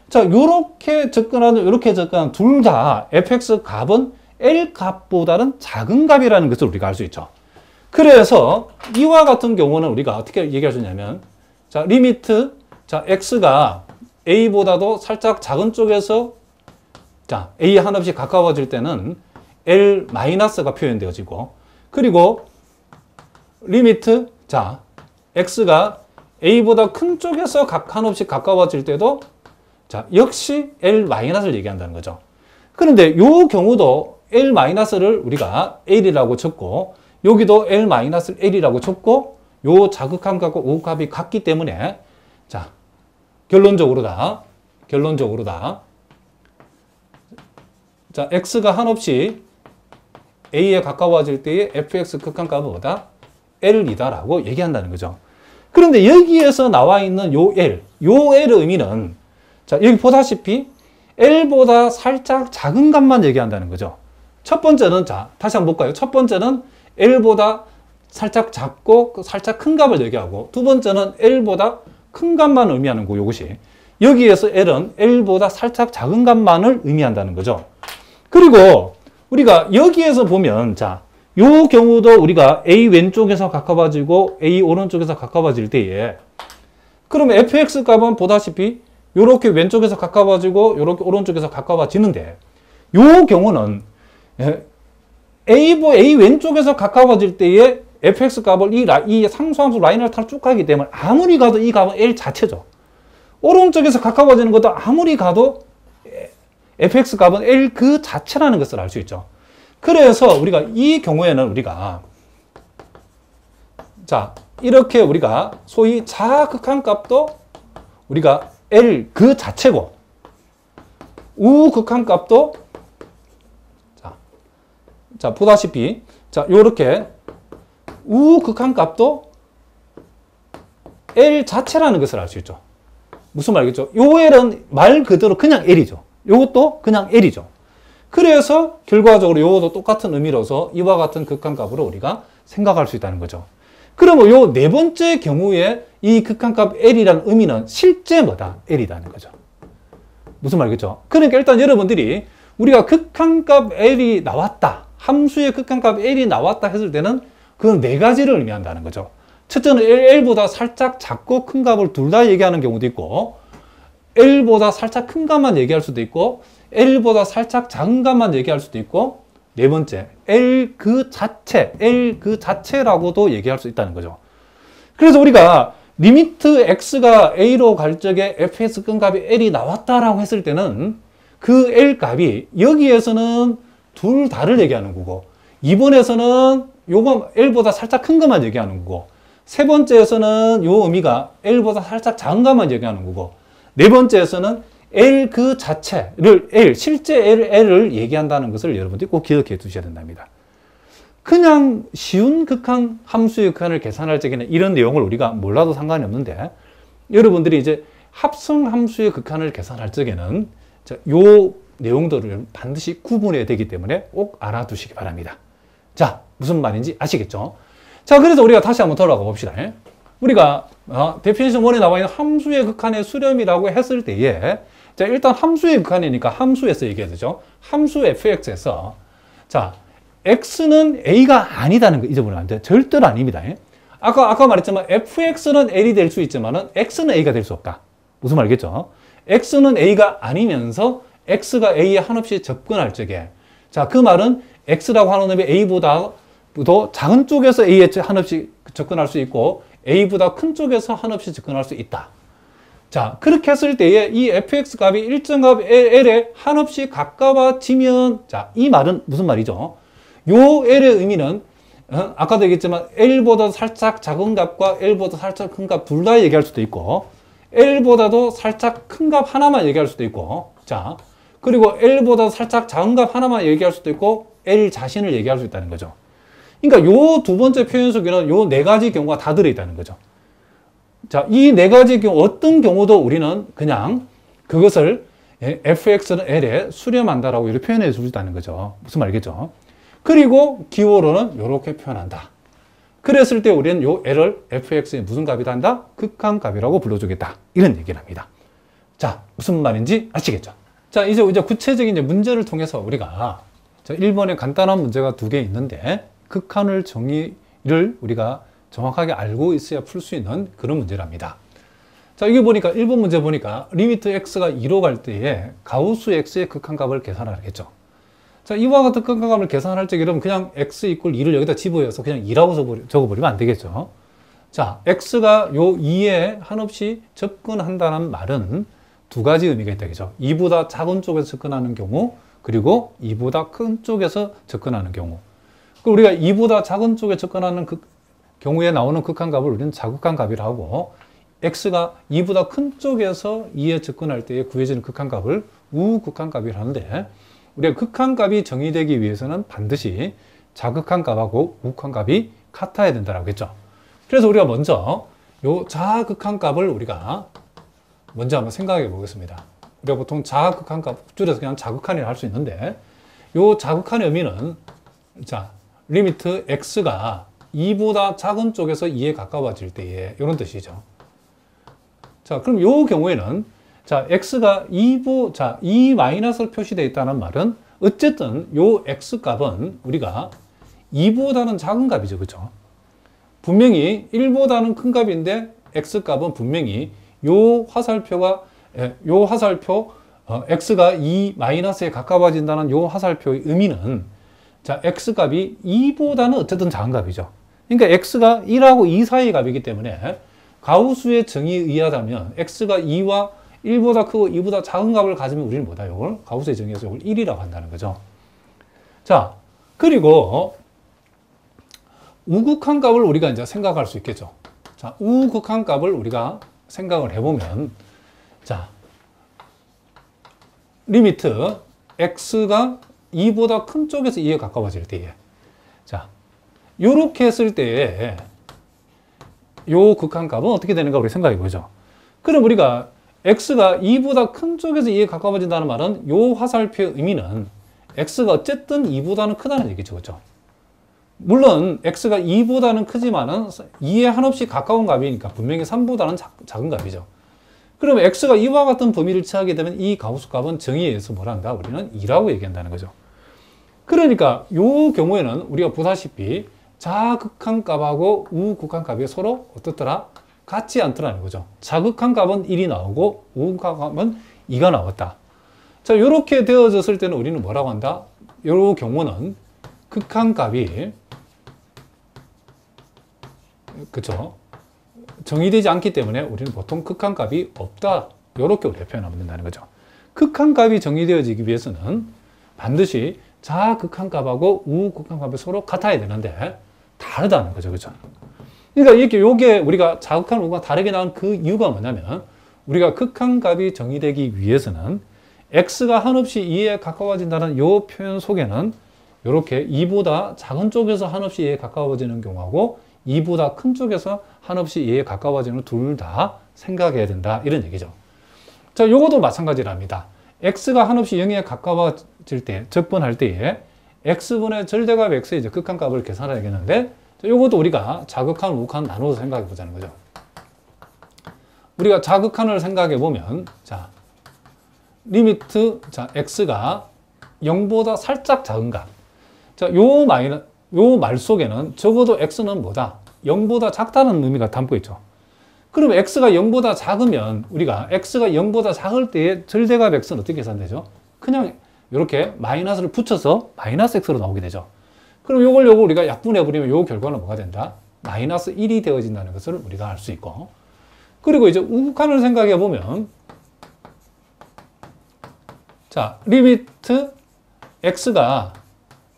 자, 이렇게 접근하는 둘 다 fx 값은 L 값보다는 작은 값이라는 것을 우리가 알 수 있죠. 그래서 이와 같은 경우는 우리가 어떻게 얘기할 수 있냐면 자, 리미트 자, x가 a보다도 살짝 작은 쪽에서 자, a 한없이 가까워질 때는 L-가 표현되어지고 그리고 리미트 자, x가 a보다 큰 쪽에서 한없이 가까워질 때도 자, 역시 L-를 얘기한다는 거죠. 그런데 이 경우도 L-를 우리가 L이라고 쳤고 여기도 L-L이라고 쳤고 요 자극한 값과 우극값이 같기 때문에 자, 결론적으로 다 자, x가 한없이 a에 가까워질 때의 fx 극한값은 뭐다? L이다라고 얘기한다는 거죠. 그런데 여기에서 나와 있는 요 L의 의미는 자, 여기 보다시피 L보다 살짝 작은 값만 얘기한다는 거죠. 첫 번째는 자, 다시 한번 볼까요? 첫 번째는 L보다 살짝 작고 살짝 큰 값을 얘기하고 두 번째는 L보다 큰 값만 의미하는 거 요것이 여기에서 L은 L보다 살짝 작은 값만을 의미한다는 거죠. 그리고 우리가 여기에서 보면 자, 요 경우도 우리가 A 왼쪽에서 가까워지고 A 오른쪽에서 가까워질 때에 그러면 fx 값은 보다시피 요렇게 왼쪽에서 가까워지고 요렇게 오른쪽에서 가까워지는데 요 경우는 A 왼쪽에서 가까워질 때에 fx 값을 이 상수함수 라인을 타고 쭉 가기 때문에 아무리 가도 이 값은 L 자체죠. 오른쪽에서 가까워지는 것도 아무리 가도 fx 값은 L 그 자체라는 것을 알 수 있죠. 그래서 우리가 이 경우에는 우리가 자, 이렇게 우리가 소위 자극한 값도 우리가 L 그 자체고 우극한 값도 자, 보다시피 자, 요렇게 우극한 값도 L 자체라는 것을 알 수 있죠. 무슨 말이겠죠? 요 L은 말 그대로 그냥 L이죠. 요것도 그냥 L이죠. 그래서 결과적으로 요것도 똑같은 의미로서 이와 같은 극한값으로 우리가 생각할 수 있다는 거죠. 그러면 요 네 번째 경우에 이 극한값 L이라는 의미는 실제 뭐다? L이라는 거죠. 무슨 말이겠죠? 그러니까 일단 여러분들이 우리가 극한값 L이 나왔다. 함수의 극한값 L이 나왔다 했을 때는 그건 네 가지를 의미한다는 거죠. 첫째는 L보다 살짝 작고 큰 값을 둘 다 얘기하는 경우도 있고 L보다 살짝 큰 값만 얘기할 수도 있고 L보다 살짝 작은 값만 얘기할 수도 있고 네 번째 L 그 자체라고도 얘기할 수 있다는 거죠. 그래서 우리가 리미트 x가 a로 갈 적에 fx 큰 값이 L이 나왔다라고 했을 때는 그 L 값이 여기에서는 둘 다를 얘기하는 거고 이번에서는 요거 L보다 살짝 큰 것만 얘기하는 거고 세 번째에서는 요 의미가 L보다 살짝 작은 것만 얘기하는 거고 네 번째에서는 L 그 자체를 실제 L을 얘기한다는 것을 여러분들이 꼭 기억해 두셔야 된답니다. 그냥 쉬운 극한 함수의 극한을 계산할 적에는 이런 내용을 우리가 몰라도 상관이 없는데, 여러분들이 이제 합성 함수의 극한을 계산할 적에는 요 내용들을 반드시 구분해야 되기 때문에 꼭 알아두시기 바랍니다. 자, 무슨 말인지 아시겠죠? 자, 그래서 우리가 다시 한번 돌아가 봅시다. 우리가 데피니션 1에 나와 있는 함수의 극한의 수렴이라고 했을 때에, 자, 일단 함수의 극한이니까 함수에서 얘기해야 되죠. 함수 fx에서, 자, x는 a가 아니다는 거 잊어버리면 안 돼요. 절대로 아닙니다. 아까 말했지만 fx는 l이 될 수 있지만은 x는 a가 될 수 없다. 무슨 말이겠죠? x는 a가 아니면서 x가 a에 한없이 접근할 적에, 자, 그 말은 x라고 하는 놈이 a보다 더 작은 쪽에서 a에 한없이 접근할 수 있고 a보다 큰 쪽에서 한없이 접근할 수 있다. 자, 그렇게 했을 때에 이 fx 값이 일정 값 l에 한없이 가까워지면, 자, 이 말은 무슨 말이죠? 요 l의 의미는 아까도 얘기했지만 l보다 살짝 작은 값과 l보다 살짝 큰 값 둘 다 얘기할 수도 있고, l보다도 살짝 큰 값 하나만 얘기할 수도 있고, 자, 그리고 l보다 살짝 작은 값 하나만 얘기할 수도 있고 l 자신을 얘기할 수 있다는 거죠. 그러니까 요 두 번째 표현 속에는 요 네 가지 경우가 다 들어있다는 거죠. 자, 이 네 가지 경우 어떤 경우도 우리는 그냥 그것을 fx는 l에 수렴한다라고 이렇게 표현해 줄 수 있다는 거죠. 무슨 말이겠죠? 그리고 기호로는 이렇게 표현한다. 그랬을 때 우리는 요 l을 fx의 무슨 값이다 한다? 극한값이라고 불러주겠다. 이런 얘기를 합니다. 자, 무슨 말인지 아시겠죠? 자, 이제 구체적인 문제를 통해서 우리가 1번에 간단한 문제가 두 개 있는데 극한을 정의를 우리가 정확하게 알고 있어야 풀 수 있는 그런 문제랍니다. 자, 이게 보니까 1번 문제 보니까 리미트 x가 2로 갈 때에 가우스 x의 극한값을 계산하겠죠. 자, 이와 같은 극한값을 계산할 적에 그럼 그냥 x 이퀄 2를 여기다 집어넣어서 그냥 2라고 적어버리면 안 되겠죠. 자, x가 요 2에 한없이 접근한다는 말은 두 가지 의미가 있다, 그죠? 2보다 작은 쪽에서 접근하는 경우, 그리고 2보다 큰 쪽에서 접근하는 경우. 그리고 우리가 2보다 작은 쪽에 접근하는 경우에 나오는 극한값을 우리는 자극한값이라 하고, x가 2보다 큰 쪽에서 2에 접근할 때에 구해지는 극한값을 우극한값이라 하는데, 우리가 극한값이 정의되기 위해서는 반드시 자극한값하고 우극한값이 같아야 된다고 했죠. 그래서 우리가 먼저 요 자극한값을 우리가 먼저 한번 생각해 보겠습니다. 우리가 보통 자극한값 줄여서 그냥 자극한이라 할 수 있는데, 요 자극한의 의미는, 자, 리미트 x가 2보다 작은 쪽에서 2에 가까워질 때에 이런 뜻이죠. 자, 그럼 요 경우에는, 자, x가 2 마이너스로 표시되어 있다는 말은 어쨌든 요 x 값은 우리가 2보다는 작은 값이죠. 그렇죠? 분명히 1보다는 큰 값인데 x 값은 분명히 요 화살표 x가 2 마이너스에 가까워진다는 요 화살표의 의미는, 자, x 값이 2보다는 어쨌든 작은 값이죠. 그러니까 x가 1하고 2 사이의 값이기 때문에 가우스의 정의에 의하다면 x가 2와 1보다 크고 2보다 작은 값을 가지면 우리는 뭐다? 이걸 가우스의 정의에서 이걸 1이라고 한다는 거죠. 자, 그리고 우극한 값을 우리가 이제 생각할 수 있겠죠. 자, 우극한 값을 우리가 생각을 해보면, 자, 리미트 x가 2보다 큰 쪽에서 2에 가까워질 때에, 자, 요렇게 했을 때에 요 극한값은 어떻게 되는가 우리 생각해 보죠. 그럼 우리가 x가 2보다 큰 쪽에서 2에 가까워진다는 말은 요 화살표의 의미는 x가 어쨌든 2보다는 크다는 얘기죠. 그렇죠? 물론 x가 2보다는 크지만은 2에 한없이 가까운 값이니까 분명히 3보다는 작은 값이죠. 그러면 x가 이와 같은 범위를 취하게 되면 이 가우스 값은 정의에 의해서 뭐라 한다? 우리는 2라고 얘기한다는 거죠. 그러니까 이 경우에는 우리가 보다시피 자극한 값하고 우극한 값이 서로 어떻더라? 같지 않더라는 거죠. 자극한 값은 1이 나오고 우극한 값은 2가 나왔다. 자, 이렇게 되어졌을 때는 우리는 뭐라고 한다? 이 경우는 극한 값이, 그쵸? 정의되지 않기 때문에 우리는 보통 극한 값이 없다. 이렇게 우리가 표현하면 된다는 거죠. 극한 값이 정의되어지기 위해서는 반드시 자극한 값하고 우극한 값이 서로 같아야 되는데 다르다는 거죠. 그죠? 그러니까 이렇게 요게 우리가 자극한 우극한 다르게 나온 그 이유가 뭐냐면, 우리가 극한 값이 정의되기 위해서는 x가 한없이 2에 가까워진다는 요 표현 속에는 이렇게 2보다 작은 쪽에서 한없이 2에 가까워지는 경우하고 2보다 큰 쪽에서 한없이 2에 가까워지는 둘 다 생각해야 된다. 이런 얘기죠. 자, 요것도 마찬가지랍니다. x가 한없이 0에 가까워질 때, 적분할 때에 x분의 절대값 x의 이제 극한값을 계산해야겠는데, 요것도 우리가 자극한, 우극한 나눠서 생각해 보자는 거죠. 우리가 자극한을 생각해 보면, 자, 리미트, 자, x가 0보다 살짝 작은 값. 자, 요 말 속에는 적어도 x는 뭐다? 0보다 작다는 의미가 담고 있죠. 그럼 x가 0보다 작으면 우리가 x가 0보다 작을 때의 절대값 x는 어떻게 계산되죠? 그냥 이렇게 마이너스를 붙여서 마이너스 x로 나오게 되죠. 그럼 요걸 우리가 약분해버리면 요 결과는 뭐가 된다? 마이너스 1이 되어진다는 것을 우리가 알 수 있고, 그리고 이제 우극한을 생각해 보면, 자, 리미트 x가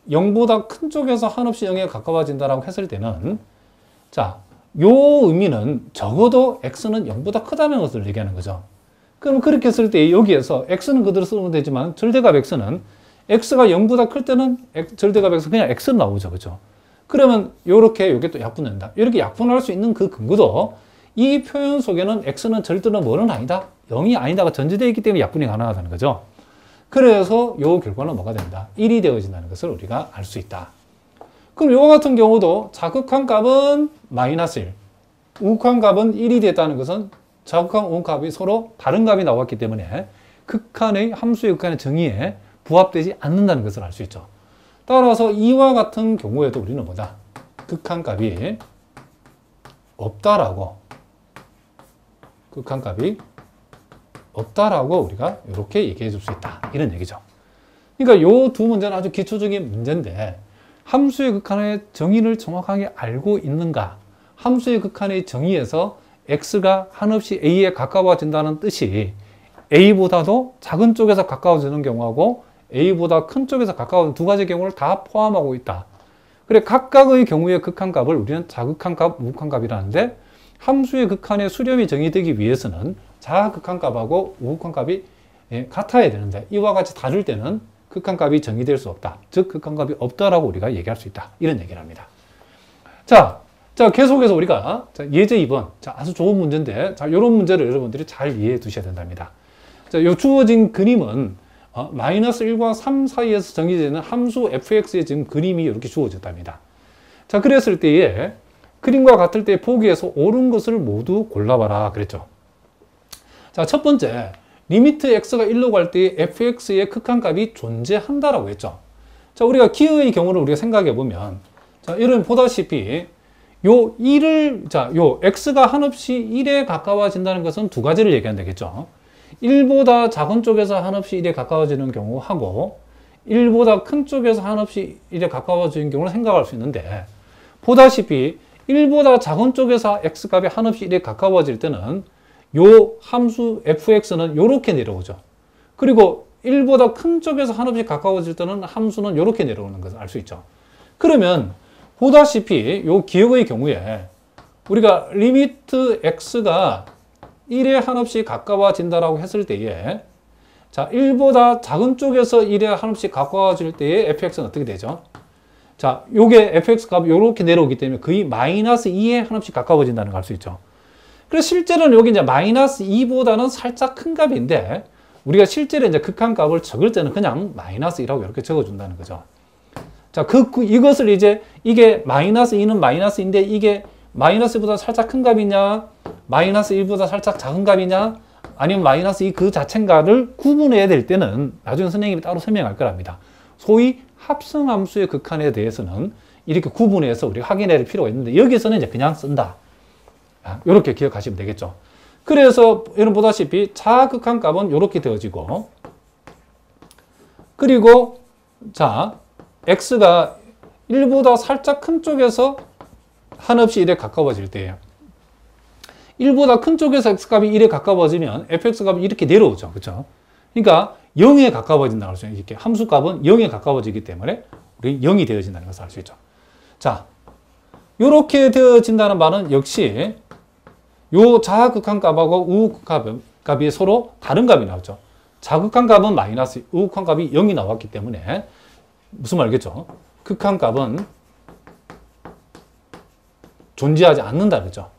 0보다 큰 쪽에서 한없이 0에 가까워진다라고 했을 때는, 자, 요 의미는 적어도 x는 0보다 크다는 것을 얘기하는 거죠. 그럼 그렇게 했을 때 여기에서 x는 그대로 쓰면 되지만 절대값 x는 x가 0보다 클 때는 절대값 x 그냥 x로 나오죠. 그죠? 그러면 요렇게 요게 또 약분된다. 이렇게 약분할 수 있는 그 근거도 이 표현 속에는 x는 절대로 뭐는 아니다. 0이 아니다가 전제되어 있기 때문에 약분이 가능하다는 거죠. 그래서 요 결과는 뭐가 된다? 1이 되어진다는 것을 우리가 알 수 있다. 그럼 요거 같은 경우도 자극한 값은 마이너스 1, 우극한 값은 1이 됐다는 것은 자극한 우극값이 서로 다른 값이 나왔기 때문에 함수의 극한의 정의에 부합되지 않는다는 것을 알 수 있죠. 따라서 이와 같은 경우에도 우리는 뭐다? 극한값이 없다라고, 극한값이 없다라고 우리가 이렇게 얘기해 줄 수 있다. 이런 얘기죠. 그러니까 요 두 문제는 아주 기초적인 문제인데, 함수의 극한의 정의를 정확하게 알고 있는가? 함수의 극한의 정의에서 x가 한없이 a에 가까워진다는 뜻이 a보다도 작은 쪽에서 가까워지는 경우하고 a보다 큰 쪽에서 가까워지는 두 가지 경우를 다 포함하고 있다. 그래, 각각의 경우의 극한값을 우리는 자극한값, 우극한값이라는데, 함수의 극한의 수렴이 정의되기 위해서는 자극한값하고 우극한값이 같아야 되는데, 이와 같이 다를 때는 극한값이 정의될 수 없다. 즉 극한값이 없다라고 우리가 얘기할 수 있다. 이런 얘기를 합니다. 자, 계속해서 우리가 예제 2번. 자, 아주 좋은 문제인데, 자, 이런 문제를 여러분들이 잘 이해해 두셔야 된답니다. 자, 요 주어진 그림은 마이너스 1과 3 사이에서 정의되는 함수 fx의 지금 그림이 이렇게 주어졌답니다. 자, 그랬을 때에 그림과 같을 때 보기에서 옳은 것을 모두 골라봐라 그랬죠. 자, 첫 번째, 리미트 x가 1로 갈 때 fx의 극한값이 존재한다라고 했죠. 자, 우리가 기의 경우를 우리가 생각해 보면, 자, 여러분 보다시피 요 x가 한없이 1에 가까워진다는 것은 두 가지를 얘기하면 되겠죠. 1보다 작은 쪽에서 한없이 1에 가까워지는 경우하고 1보다 큰 쪽에서 한없이 1에 가까워지는 경우를 생각할 수 있는데, 보다시피 1보다 작은 쪽에서 x값이 한없이 1에 가까워질 때는 요 함수 fx는 요렇게 내려오죠. 그리고 1보다 큰 쪽에서 한없이 가까워질 때는 함수는 요렇게 내려오는 것을 알 수 있죠. 그러면 보다시피 요 기억의 경우에 우리가 리미트 x가 1에 한없이 가까워진다라고 했을 때에, 자, 1보다 작은 쪽에서 1에 한없이 가까워질 때에 fx는 어떻게 되죠? 자, 요게 fx 값이 요렇게 내려오기 때문에 거의 마이너스 2에 한없이 가까워진다는 걸 알 수 있죠. 그래서 실제로는 여기 이제 마이너스 2보다는 살짝 큰 값인데, 우리가 실제로 이제 극한값을 적을 때는 그냥 마이너스 1하고 이렇게 적어준다는 거죠. 자, 이것을 이제 이게 마이너스 2는 마이너스인데 이게 마이너스보다 살짝 큰 값이냐, 마이너스 1보다 살짝 작은 값이냐, 아니면 마이너스 2 그 자체인가를 구분해야 될 때는 나중에 선생님이 따로 설명할 거랍니다. 소위 합성함수의 극한에 대해서는 이렇게 구분해서 우리가 확인해야 할 필요가 있는데, 여기서는 이제 그냥 쓴다. 이렇게 기억하시면 되겠죠. 그래서 여러분 보다시피 자극한 값은 이렇게 되어지고, 그리고 자, x가 1보다 살짝 큰 쪽에서 한없이 1에 가까워질 때예요. 1보다 큰 쪽에서 x값이 1에 가까워지면 fx값이 이렇게 내려오죠. 그렇죠? 그러니까 0에 가까워진다고 할 수 있어요. 이렇게 함수값은 0에 가까워지기 때문에 우리 0이 되어진다는 것을 알 수 있죠. 자, 이렇게 되어진다는 말은 역시 요 자극한 값하고 우극한 값이 서로 다른 값이 나왔죠. 자극한 값은 마이너스, 우극한 값이 0이 나왔기 때문에 무슨 말이겠죠? 극한값은 존재하지 않는다 그죠?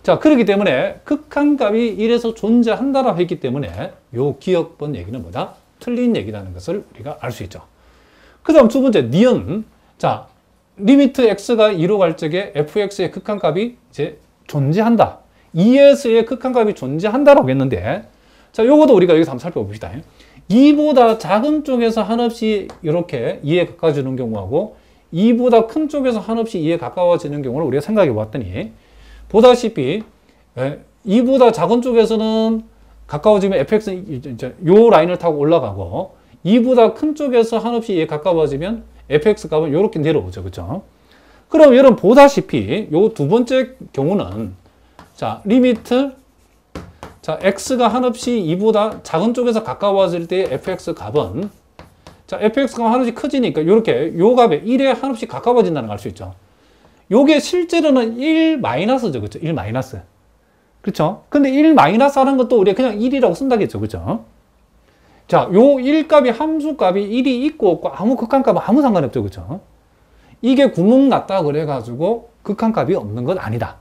자, 그렇기 때문에 극한값이 1에서 존재한다라고 했기 때문에 요 기억번 얘기는 뭐다? 틀린 얘기라는 것을 우리가 알 수 있죠. 그 다음 두 번째, 니은. 자, 리미트 x가 2로 갈 적에 fx의 극한값이 이제 존재한다. 2에서의 극한값이 존재한다라고 했는데, 자, 요것도 우리가 여기서 한번 살펴봅시다. 2보다 작은 쪽에서 한없이 이렇게 2에 가까워지는 경우하고 2보다 큰 쪽에서 한없이 2에 가까워지는 경우를 우리가 생각해 봤더니, 보다시피 2보다 작은 쪽에서는 가까워지면 fx는 이제 요 라인을 타고 올라가고 2보다 큰 쪽에서 한없이 2에 가까워지면 fx 값은 이렇게 내려오죠. 그죠? 그럼 여러분 보다시피 요 두 번째 경우는 자, 리미트 자, x가 한없이 2보다 작은 쪽에서 가까워질 때 fx 값은 자, fx 값은 한없이 커지니까 이렇게 요 값에 1에 한없이 가까워진다는 걸 알 수 있죠. 요게 실제로는 1 마이너스죠. 그렇죠? 1 마이너스. 그렇죠? 근데 1 마이너스 하는 것도 우리가 그냥 1이라고 쓴다겠죠. 그렇죠? 자, 요 1 값이 함수 값이 1이 있고 없고 아무 극한값은 아무 상관없죠. 그렇죠? 이게 구멍 났다 그래가지고 극한값이 없는 건 아니다.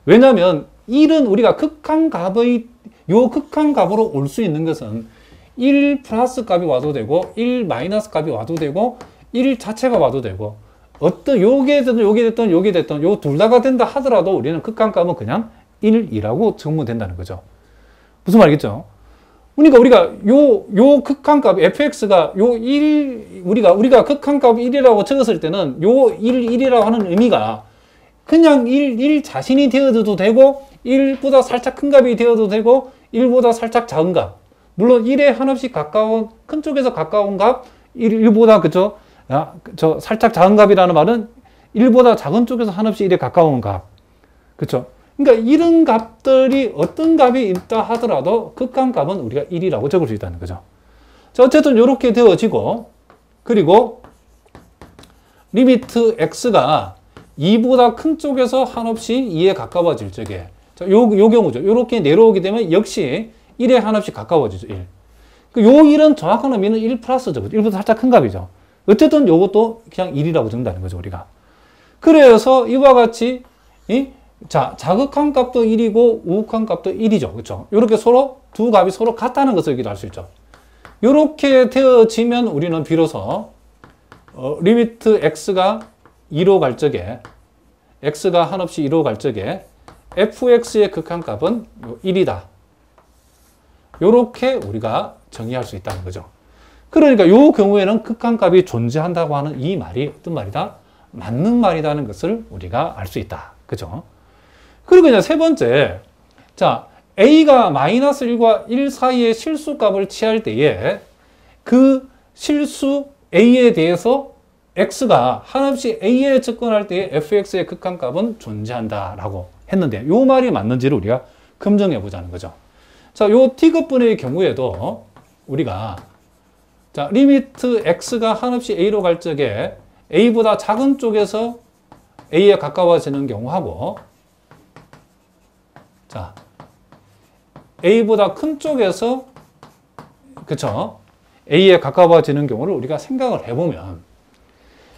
왜냐면 1은 우리가 극한값의 요 극한값으로 올 수 있는 것은 1 플러스 값이 와도 되고 1 마이너스 값이 와도 되고 1 자체가 와도 되고 어떤 요게 됐든 요 둘 다가 된다 하더라도 우리는 극한값은 그냥 1이라고 적으면 된다는 거죠. 무슨 말이겠죠? 그러니까 우리가 요 극한값 fx가 요 1 우리가 극한값 1이라고 적었을 때는 요 1이라고 하는 의미가 그냥 1 자신이 되어도 되고 1보다 살짝 큰 값이 되어도 되고 1보다 살짝 작은 값. 물론 1에 한없이 가까운 큰 쪽에서 가까운 값 1보다 그죠? 저 살짝 작은 값이라는 말은 1보다 작은 쪽에서 한없이 1에 가까운 값. 그렇죠? 그러니까 이런 값들이 어떤 값이 있다 하더라도 극한값은 우리가 1이라고 적을 수 있다는 거죠. 자, 어쨌든 이렇게 되어지고 그리고 리미트 x가 2보다 큰 쪽에서 한없이 2에 가까워질 적에 자, 요 경우죠. 이렇게 내려오게 되면 역시 1에 한없이 가까워지죠. 1. 요 1은 정확한 의미는 1 플러스죠. 1보다 살짝 큰 값이죠. 어쨌든 요것도 그냥 1이라고 적는다는 거죠, 우리가. 그래서 이와 같이 자, 자극한 값도 1이고 우극한 값도 1이죠. 그렇죠? 이렇게 서로 두 값이 서로 같다는 것을 알 수 있죠. 이렇게 되어지면 우리는 비로소 리미트 x가 2로 갈 적에 x가 한없이 2로 갈 적에 fx의 극한값은 1이다. 이렇게 우리가 정의할 수 있다는 거죠. 그러니까 이 경우에는 극한값이 존재한다고 하는 이 말이 어떤 말이다? 맞는 말이라는 것을 우리가 알 수 있다. 그죠? 그리고 이제 세 번째, 자, a가 마이너스 1과 1 사이의 실수값을 취할 때에 그 실수 a에 대해서 x가 한없이 a에 접근할 때에 fx의 극한값은 존재한다라고 했는데 이 말이 맞는지를 우리가 검증해 보자는 거죠. 자, 요 t급분의 경우에도 우리가 자, 리미트 x가 한없이 a로 갈 적에 a보다 작은 쪽에서 a에 가까워지는 경우하고 자, a보다 큰 쪽에서 그쵸? a에 가까워지는 경우를 우리가 생각을 해보면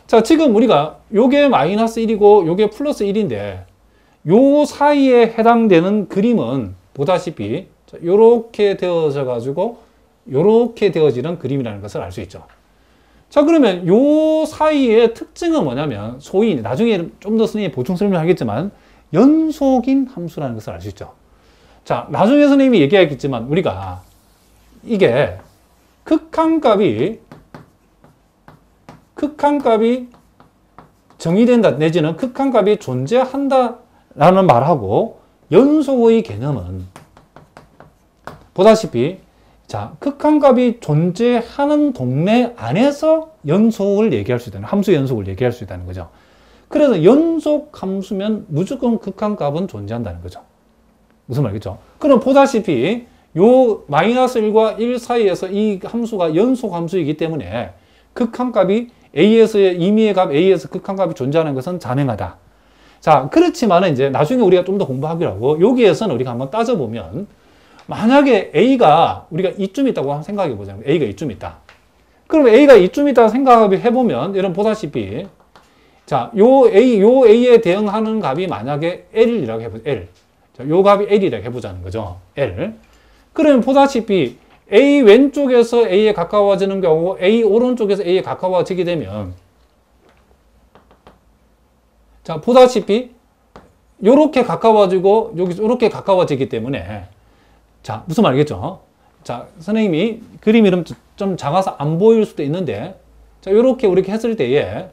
자, 지금 우리가 요게 마이너스 1이고 요게 플러스 1인데 요 사이에 해당되는 그림은 보다시피 요렇게 되어져 가지고 요렇게 되어지는 그림이라는 것을 알 수 있죠. 자, 그러면 요 사이의 특징은 뭐냐면 소위 나중에 좀 더 선생님이 보충 설명하겠지만 연속인 함수라는 것을 알 수 있죠. 자, 나중에 선생님이 얘기하겠지만 우리가 이게 극한값이 정의된다 내지는 극한값이 존재한다라는 말하고 연속의 개념은 보다시피 자, 극한값이 존재하는 동네 안에서 연속을 얘기할 수 있다는 함수 연속을 얘기할 수 있다는 거죠. 그래서 연속 함수면 무조건 극한값은 존재한다는 거죠. 무슨 말이겠죠? 그럼 보다시피 요 마이너스 1과 1 사이에서 이 함수가 연속 함수이기 때문에 극한값이 a에서의 임의의 값 a에서 극한값이 존재하는 것은 자명하다. 자, 그렇지만은 이제 나중에 우리가 좀 더 공부하기로 하고 여기에서는 우리가 한번 따져보면 만약에 A가 우리가 이쯤 있다고 한번 생각해 보자면 A가 이쯤 있다. 그럼 A가 이쯤 있다고 생각해 보면 여러분 보다시피 자, 요 A에 대응하는 값이 만약에 L이라고 해보자. L. 자, 요 값이 L이라고 해보자는 거죠. L. 그러면 보다시피 A 왼쪽에서 A에 가까워지는 경우 A 오른쪽에서 A에 가까워지게 되면 자, 보다시피 요렇게 가까워지고 여기 요렇게 가까워지기 때문에 자, 무슨 말이겠죠? 자, 선생님이 그림이 좀 작아서 안 보일 수도 있는데 자, 요렇게 우리가 했을 때에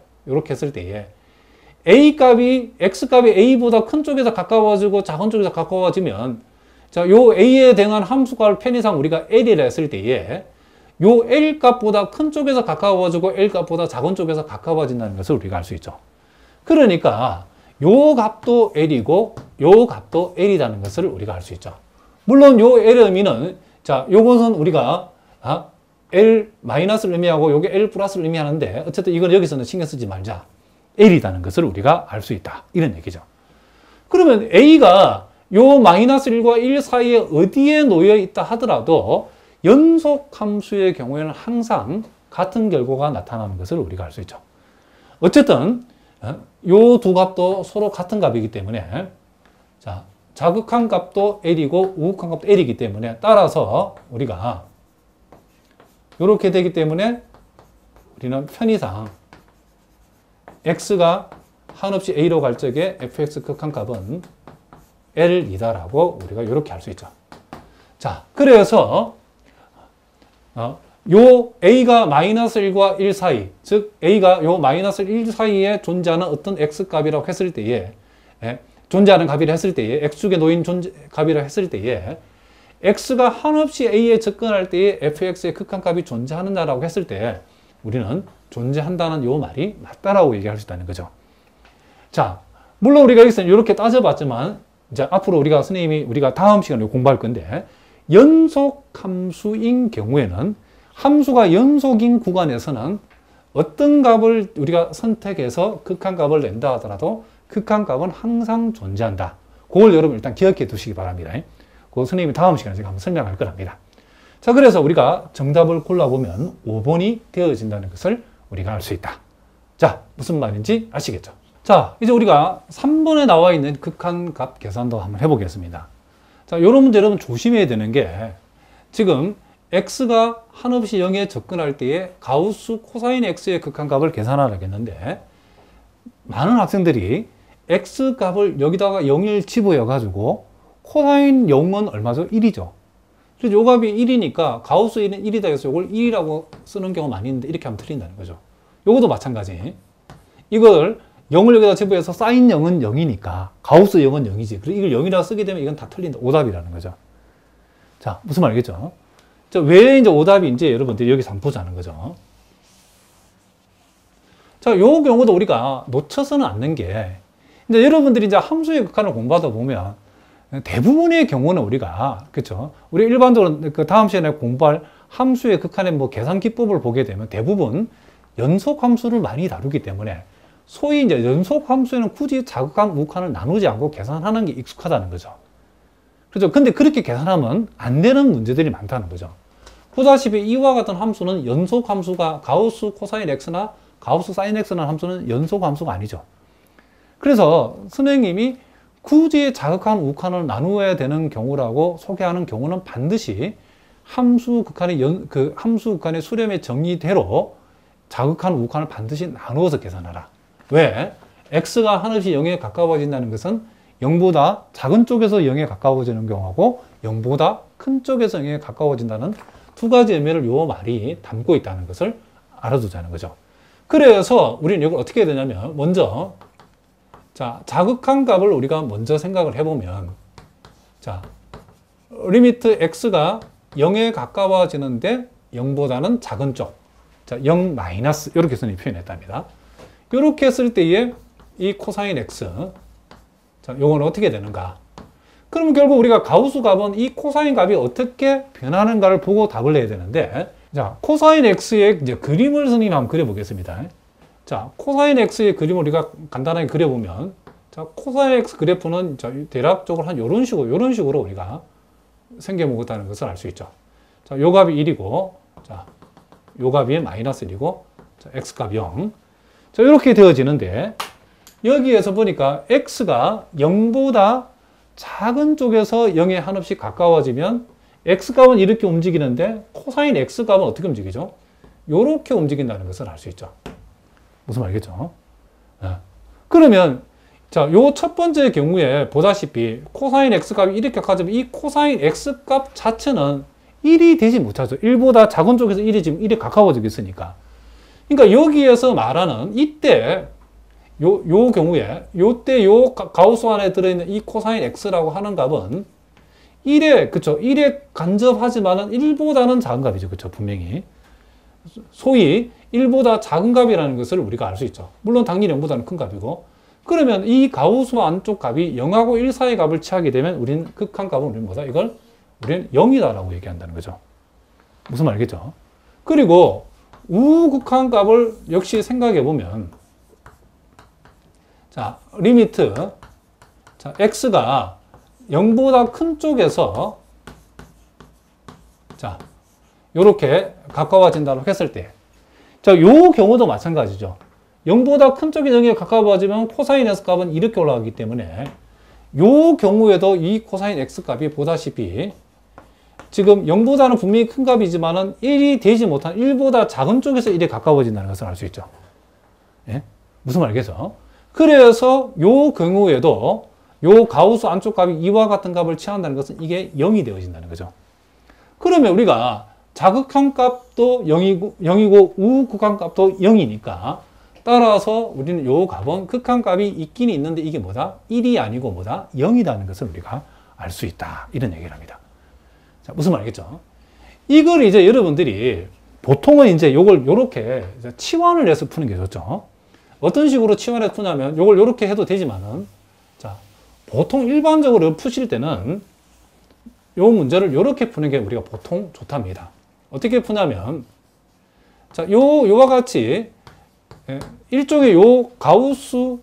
A 값이 X 값이 A보다 큰 쪽에서 가까워지고 작은 쪽에서 가까워지면 자, 요 A에 대응한 함수값을 편의상 우리가 L이라 했을 때에 요 L 값보다 큰 쪽에서 가까워지고 L 값보다 작은 쪽에서 가까워진다는 것을 우리가 알 수 있죠. 그러니까 요 값도 L이고 요 값도 L이라는 것을 우리가 알 수 있죠. 물론 요 L의 의미는 자, 요것은 우리가 L 마이너스를 의미하고 요게 L 플러스를 의미하는데 어쨌든 이건 여기서는 신경 쓰지 말자. L이라는 것을 우리가 알 수 있다. 이런 얘기죠. 그러면 A가 요 마이너스 1과 1 사이에 어디에 놓여 있다 하더라도 연속 함수의 경우에는 항상 같은 결과가 나타나는 것을 우리가 알 수 있죠. 어쨌든 요 두 값도 서로 같은 값이기 때문에 자, 자극한 값도 L이고 우극한 값도 L이기 때문에 따라서 우리가 이렇게 되기 때문에 우리는 편의상 X가 한없이 A로 갈 적에 fx 극한값은 L이다라고 우리가 이렇게 할 수 있죠. 자, 그래서 요 A가 마이너스 1과 1 사이, 즉 A가 요 마이너스 1 사이에 존재하는 어떤 X값이라고 했을 때에 존재하는 값이라 했을 때에 X축에 놓인 값이라 했을 때에 X가 한없이 A에 접근할 때에 fx의 극한값이 존재하는다라고 했을 때 우리는 존재한다는 요 말이 맞다라고 얘기할 수 있다는 거죠. 자, 물론 우리가 여기서 이렇게 따져봤지만 이제 앞으로 우리가 다음 시간에 공부할 건데 연속 함수인 경우에는 함수가 연속인 구간에서는 어떤 값을 우리가 선택해서 극한값을 낸다 하더라도 극한값은 항상 존재한다. 그걸 여러분 일단 기억해 두시기 바랍니다. 그 선생님이 다음 시간에 제가 한번 설명할 거랍니다. 자, 그래서 우리가 정답을 골라보면 5번이 되어진다는 것을 우리가 알 수 있다. 자, 무슨 말인지 아시겠죠? 자, 이제 우리가 3번에 나와 있는 극한값 계산도 한번 해보겠습니다. 자, 이런 문제 여러분 조심해야 되는 게 지금 x가 한없이 0에 접근할 때에 가우스 코사인 x의 극한값을 계산하라고 했는데 많은 학생들이 x 값을 여기다가 0을 집어여 가지고 코사인 0은 얼마죠? 1이죠. 그래서 요 값이 1이니까 가우스 1은 1이다 해서 이걸 1이라고 쓰는 경우가 많이 있는데 이렇게 하면 틀린다는 거죠. 요것도 마찬가지. 이걸 0을 여기다 집어해서 사인 0은 0이니까 가우스 0은 0이지. 그래서 이걸 0이라고 쓰게 되면 이건 다 틀린다. 오답이라는 거죠. 자, 무슨 말이겠죠? 자, 왜 이제 오답인지 여러분들이 여기서 한번 보자는 거죠. 자, 요 경우도 우리가 놓쳐서는 않는 게 이제 여러분들이 이제 함수의 극한을 공부하다 보면 대부분의 경우는 우리가 그렇죠. 우리 일반적으로 그 다음 시간에 공부할 함수의 극한의 뭐 계산 기법을 보게 되면 대부분 연속 함수를 많이 다루기 때문에 소위 이제 연속 함수에는 굳이 자극한 우극한을 나누지 않고 계산하는 게 익숙하다는 거죠. 그렇죠. 근데 그렇게 계산하면 안 되는 문제들이 많다는 거죠. 보다시피 이와 같은 함수는 연속 함수가 가우스 코사인 x나 가우스 사인 x라는 함수는 연속 함수가 아니죠. 그래서 선생님이 굳이 자극한 우극한을 나누어야 되는 경우라고 소개하는 경우는 반드시 함수 극한의 수렴의 정의대로 자극한 우극한을 반드시 나누어서 계산하라. 왜? x가 한없이 0에 가까워진다는 것은 0보다 작은 쪽에서 0에 가까워지는 경우하고 0보다 큰 쪽에서 0에 가까워진다는 두 가지 의미를 요 말이 담고 있다는 것을 알아두자는 거죠. 그래서 우리는 이걸 어떻게 해야 되냐면 먼저 자, 자극한 값을 우리가 먼저 생각을 해보면 자, 리미트 x가 0에 가까워지는데 0보다는 작은 쪽 자, 0 마이너스 이렇게 선생님이 표현했답니다. 이렇게 했을 때에 이 코사인 x 자, 요거는 어떻게 되는가? 그러면 결국 우리가 가우스 값은 이 코사인 값이 어떻게 변하는가를 보고 답을 내야 되는데 자, 코사인 x의 이제 그림을 선생님이 한번 그려보겠습니다. 자, 코사인 x의 그림을 우리가 간단하게 그려보면 자, 코사인 x 그래프는 자, 대략적으로 한 요런 식으로 우리가 생겨먹었다는 것을 알 수 있죠. 자, 요 값이 1이고, 자, 요 값이 마이너스 1이고, 자, x값 0. 자, 이렇게 되어지는데, 여기에서 보니까 x가 0보다 작은 쪽에서 0에 한없이 가까워지면 x값은 이렇게 움직이는데 코사인 x값은 어떻게 움직이죠? 이렇게 움직인다는 것을 알 수 있죠. 무슨 말이겠죠? 네. 그러면 자, 요 첫 번째 경우에 보다시피 코사인 x값이 이렇게 가지면 이 코사인 x값 자체는 1이 되지 못하죠. 1보다 작은 쪽에서 1이 지금 1에 가까워지고 있으니까. 그러니까 여기에서 말하는 이때 요 경우에 요때 요 가우스 안에 들어있는 이 코사인 x라고 하는 값은 1에 그쵸 1에 간접하지만은 1보다는 작은 값이죠. 그쵸 분명히 소위 1보다 작은 값이라는 것을 우리가 알 수 있죠. 물론 당연히 0보다는 큰 값이고 그러면 이 가우스 안쪽 값이 0하고 1 사이 값을 취하게 되면 우리는 극한값은 우리는 뭐다? 이걸 우리는 0이다라고 얘기한다는 거죠. 무슨 말이겠죠? 그리고 우극한값을 역시 생각해 보면 자, 리미트 자, x가 0보다 큰 쪽에서 자, 요렇게 가까워진다고 했을 때 자, 요 경우도 마찬가지죠. 0보다 큰 쪽이 0에 가까워지면 코사인 x 값은 이렇게 올라가기 때문에 요 경우에도 이 코사인 x 값이 보다시피 지금 0보다는 분명히 큰 값이지만은 1이 되지 못한 1보다 작은 쪽에서 1에 가까워진다는 것을 알 수 있죠. 예? 무슨 말이겠죠? 그래서 요 경우에도 요 가우스 안쪽 값이 이와 같은 값을 취한다는 것은 이게 0이 되어진다는 거죠. 그러면 우리가 자극한 값도 0이고 우극한 값도 0이니까 따라서 우리는 요 값은 극한 값이 있긴 있는데 이게 뭐다? 1이 아니고 뭐다? 0이라는 것을 우리가 알 수 있다. 이런 얘기를 합니다. 자, 무슨 말이겠죠? 이걸 이제 여러분들이 보통은 이제 요걸 요렇게 치환을 해서 푸는 게 좋죠. 어떤 식으로 치환해서 푸냐면 요걸 요렇게 해도 되지만은 자, 보통 일반적으로 푸실 때는 요 문제를 요렇게 푸는 게 우리가 보통 좋답니다. 어떻게 푸냐면 자, 요와 같이 일종의 요 가우스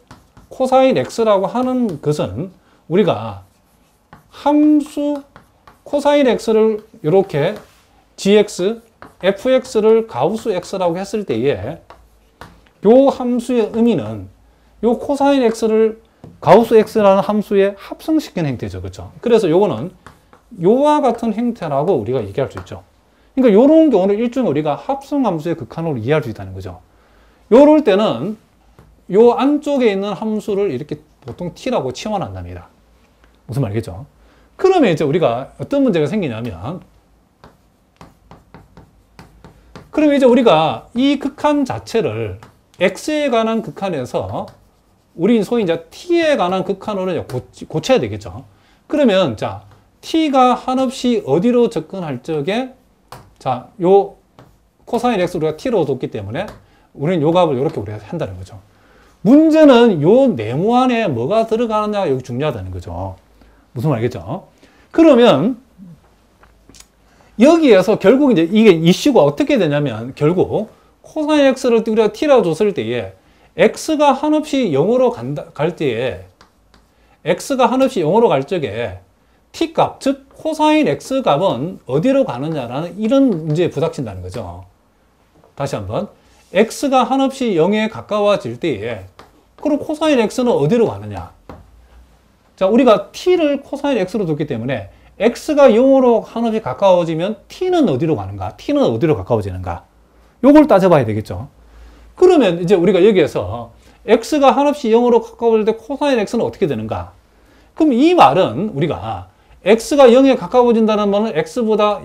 코사인 x라고 하는 것은 우리가 함수 코사인 x를 이렇게 gx, fx를 가우스 x라고 했을 때에 요 함수의 의미는 요 코사인 x를 가우스 x라는 함수에 합성시키는 형태죠. 그렇죠? 그래서 요거는 요와 같은 형태라고 우리가 얘기할 수 있죠. 그러니까 요런 경우는 일종의 우리가 합성함수의 극한으로 이해할 수 있다는 거죠. 요럴 때는 요 안쪽에 있는 함수를 이렇게 보통 t라고 치환한답니다. 무슨 말이겠죠? 그러면 이제 우리가 어떤 문제가 생기냐면 그러면 이제 우리가 이 극한 자체를 x에 관한 극한에서 우리 소위 이제 t에 관한 극한으로 고쳐야 되겠죠. 그러면 자, t가 한없이 어디로 접근할 적에 자, 요 코사인 x 우리가 t로 뒀기 때문에 우리는 요 값을 이렇게 우리가 한다는 거죠. 문제는 요 네모 안에 뭐가 들어가느냐가 여기 중요하다는 거죠. 무슨 말이겠죠? 그러면 여기에서 결국 이제 이게 이슈가 어떻게 되냐면 결국 코사인 x를 우리가 t라고 줬을 때에 x가 한없이 0으로 갈 때에 x가 한없이 0으로 갈 적에 t 값, 즉 코사인 x 값은 어디로 가느냐라는 이런 문제에 부닥친다는 거죠. 다시 한번 x가 한없이 0에 가까워질 때에 그럼 코사인 x는 어디로 가느냐? 자, 우리가 t를 코사인 x로 뒀기 때문에 x가 0으로 한없이 가까워지면 t는 어디로 가는가? t는 어디로 가까워지는가? 요걸 따져봐야 되겠죠. 그러면 이제 우리가 여기에서 x가 한없이 0으로 가까워질 때 코사인 x는 어떻게 되는가? 그럼 이 말은 우리가 x가 0에 가까워진다는 말은 x보다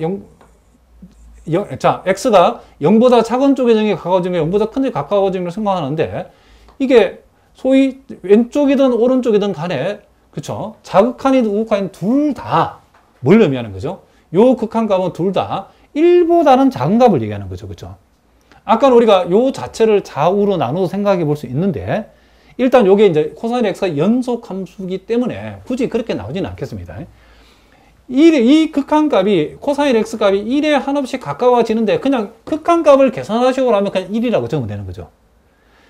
자, x가 0보다 작은 쪽에 0에 가까워지면 0보다 큰 쪽에 가까워지는 걸 생각하는데 이게 소위 왼쪽이든 오른쪽이든 간에 그쵸? 자극한이든 우극한이든 둘 다 뭘 의미하는 거죠? 요 극한값은 둘 다 1보다는 작은 값을 얘기하는 거죠. 그쵸? 아까는 우리가 요 자체를 좌우로 나눠서 생각해 볼 수 있는데 일단 요게 이제 코사인 x가 연속 함수이기 때문에 굳이 그렇게 나오지는 않겠습니다. 이 극한값이 코사인 x값이 1에 한없이 가까워지는데 그냥 극한값을 계산하시고 하면 그냥 1이라고 적으면 되는 거죠.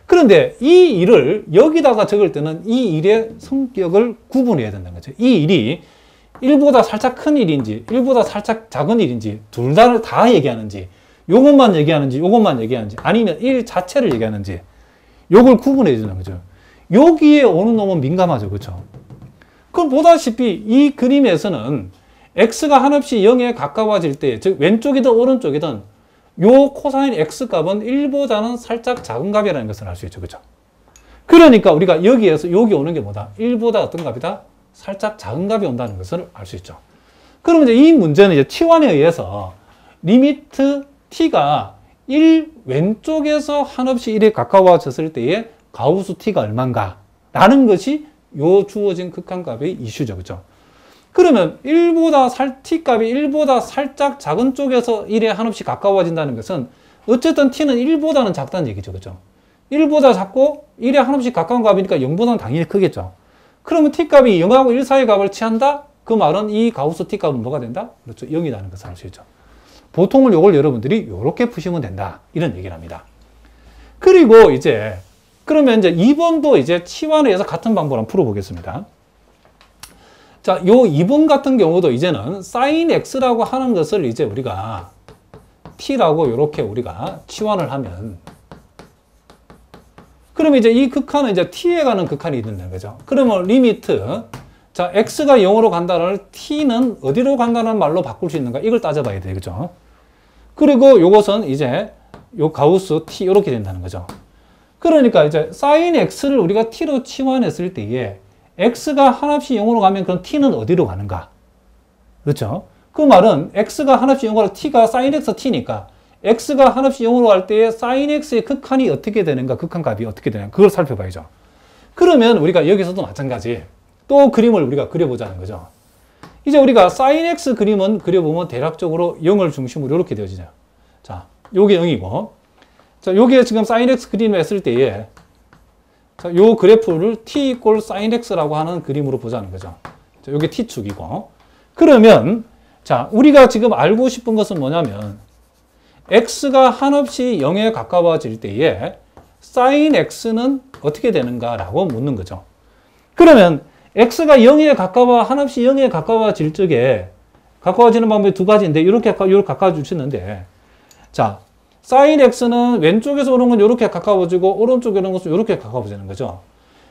그런데 이 1을 여기다가 적을 때는 이 1의 성격을 구분해야 된다는 거죠. 이 1이 1보다 살짝 큰 일인지 1보다 살짝 작은 일인지 둘 다 얘기하는지 요것만 얘기하는지 요것만 얘기하는지 아니면 1 자체를 얘기하는지 요걸 구분해 주는 거죠. 여기에 오는 놈은 민감하죠. 그렇죠? 그럼 보다시피 이 그림에서는 x가 한없이 0에 가까워질 때, 즉 왼쪽이든 오른쪽이든 요 코사인 x 값은 1보다는 살짝 작은 값이라는 것을 알 수 있죠. 그렇죠? 그러니까 우리가 여기에서 여기 오는 게 뭐다? 1보다 어떤 값이다? 살짝 작은 값이 온다는 것을 알 수 있죠. 그러면 이제 이 문제는 이제 t1에 의해서 리미트 t가 1 왼쪽에서 한없이 1에 가까워졌을 때의 가우스 t가 얼마인가? 라는 것이 요 주어진 극한값의 이슈죠. 그죠? 그러면 t 값이 1보다 살짝 작은 쪽에서 1에 한없이 가까워진다는 것은 어쨌든 t는 1보다는 작다는 얘기죠. 그죠? 1보다 작고 1에 한없이 가까운 값이니까 0보다는 당연히 크겠죠. 그러면 t값이 0하고 1 사이의 값을 취한다? 그 말은 이 가우스 t값은 뭐가 된다? 그렇죠. 0이라는 것을 알 수 있죠. 보통은 이걸 여러분들이 이렇게 푸시면 된다. 이런 얘기를 합니다. 그리고 이제 그러면 이제 2번도 이제 t1에 의해서 같은 방법으로 한번 풀어보겠습니다. 자, 요 2번 같은 경우도 이제는 sin x라고 하는 것을 이제 우리가 t라고 이렇게 우리가 치환을 하면 그러면 이제 이 극한은 이제 t에 가는 극한이 된다는 거죠. 그러면 리미트 자, x가 0으로 간다는 t는 어디로 간다는 말로 바꿀 수 있는가? 이걸 따져봐야 돼요. 그죠? 그리고 요것은 이제 요 가우스 t 이렇게 된다는 거죠. 그러니까 이제 sin x를 우리가 t로 치환했을 때에 x가 한없이 0으로 가면 그럼 t는 어디로 가는가? 그렇죠? 그 말은 x가 한없이 0으로 가면 t가 sin x t니까 x가 한없이 0으로 갈 때에 sin x의 극한이 어떻게 되는가? 극한값이 어떻게 되는가? 그걸 살펴봐야죠. 그러면 우리가 여기서도 마찬가지 또 그림을 우리가 그려보자는 거죠. 이제 우리가 sin x 그림은 그려보면 대략적으로 0을 중심으로 이렇게 되어지죠. 자, 요게 0이고 자, 요게 지금 sin x 그림을 했을 때에 자, 요 그래프를 t equal sin x라고 하는 그림으로 보자는 거죠. 자, 요게 t축이고 그러면 자, 우리가 지금 알고 싶은 것은 뭐냐면 x가 한없이 0에 가까워질 때에 sin x는 어떻게 되는가라고 묻는 거죠. 그러면 x가 0에 한없이 0에 가까워질 적에 가까워지는 방법이 두 가지인데 이렇게 가까워 주시는데 자, sin x는 왼쪽에서 오는 건 이렇게 가까워지고 오른쪽에 오는 것은 이렇게 가까워지는 거죠.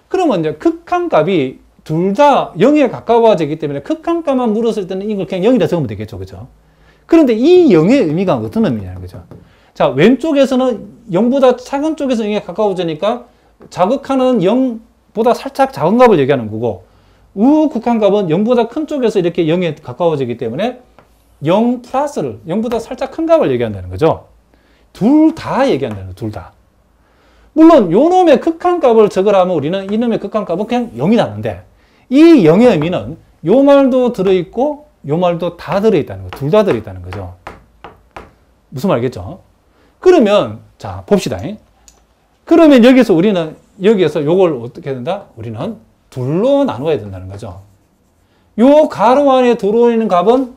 그러면 이제 극한값이 둘 다 0에 가까워지기 때문에 극한값만 물었을 때는 이걸 그냥 0이라 적으면 되겠죠. 그죠? 그런데 이 0의 의미가 어떤 의미냐는 거죠. 자, 왼쪽에서는 0보다 작은 쪽에서 0에 가까워지니까 자극하는 0보다 살짝 작은 값을 얘기하는 거고 우 극한값은 0보다 큰 쪽에서 이렇게 0에 가까워지기 때문에 0 플러스를 0보다 살짝 큰 값을 얘기한다는 거죠. 둘 다 얘기한다는 거예요. 둘 다. 물론 요 놈의 극한값을 적으라면 우리는 이놈의 극한값은 그냥 0이 나는데 이 0의 의미는 요 말도 들어있고 요 말도 다 들어있다는 거예요. 둘 다 들어있다는 거죠. 무슨 말이겠죠? 그러면 자 봅시다. 그러면 여기에서 요걸 어떻게 된다? 우리는 둘로 나눠야 된다는 거죠. 요 가로 안에 들어오는 값은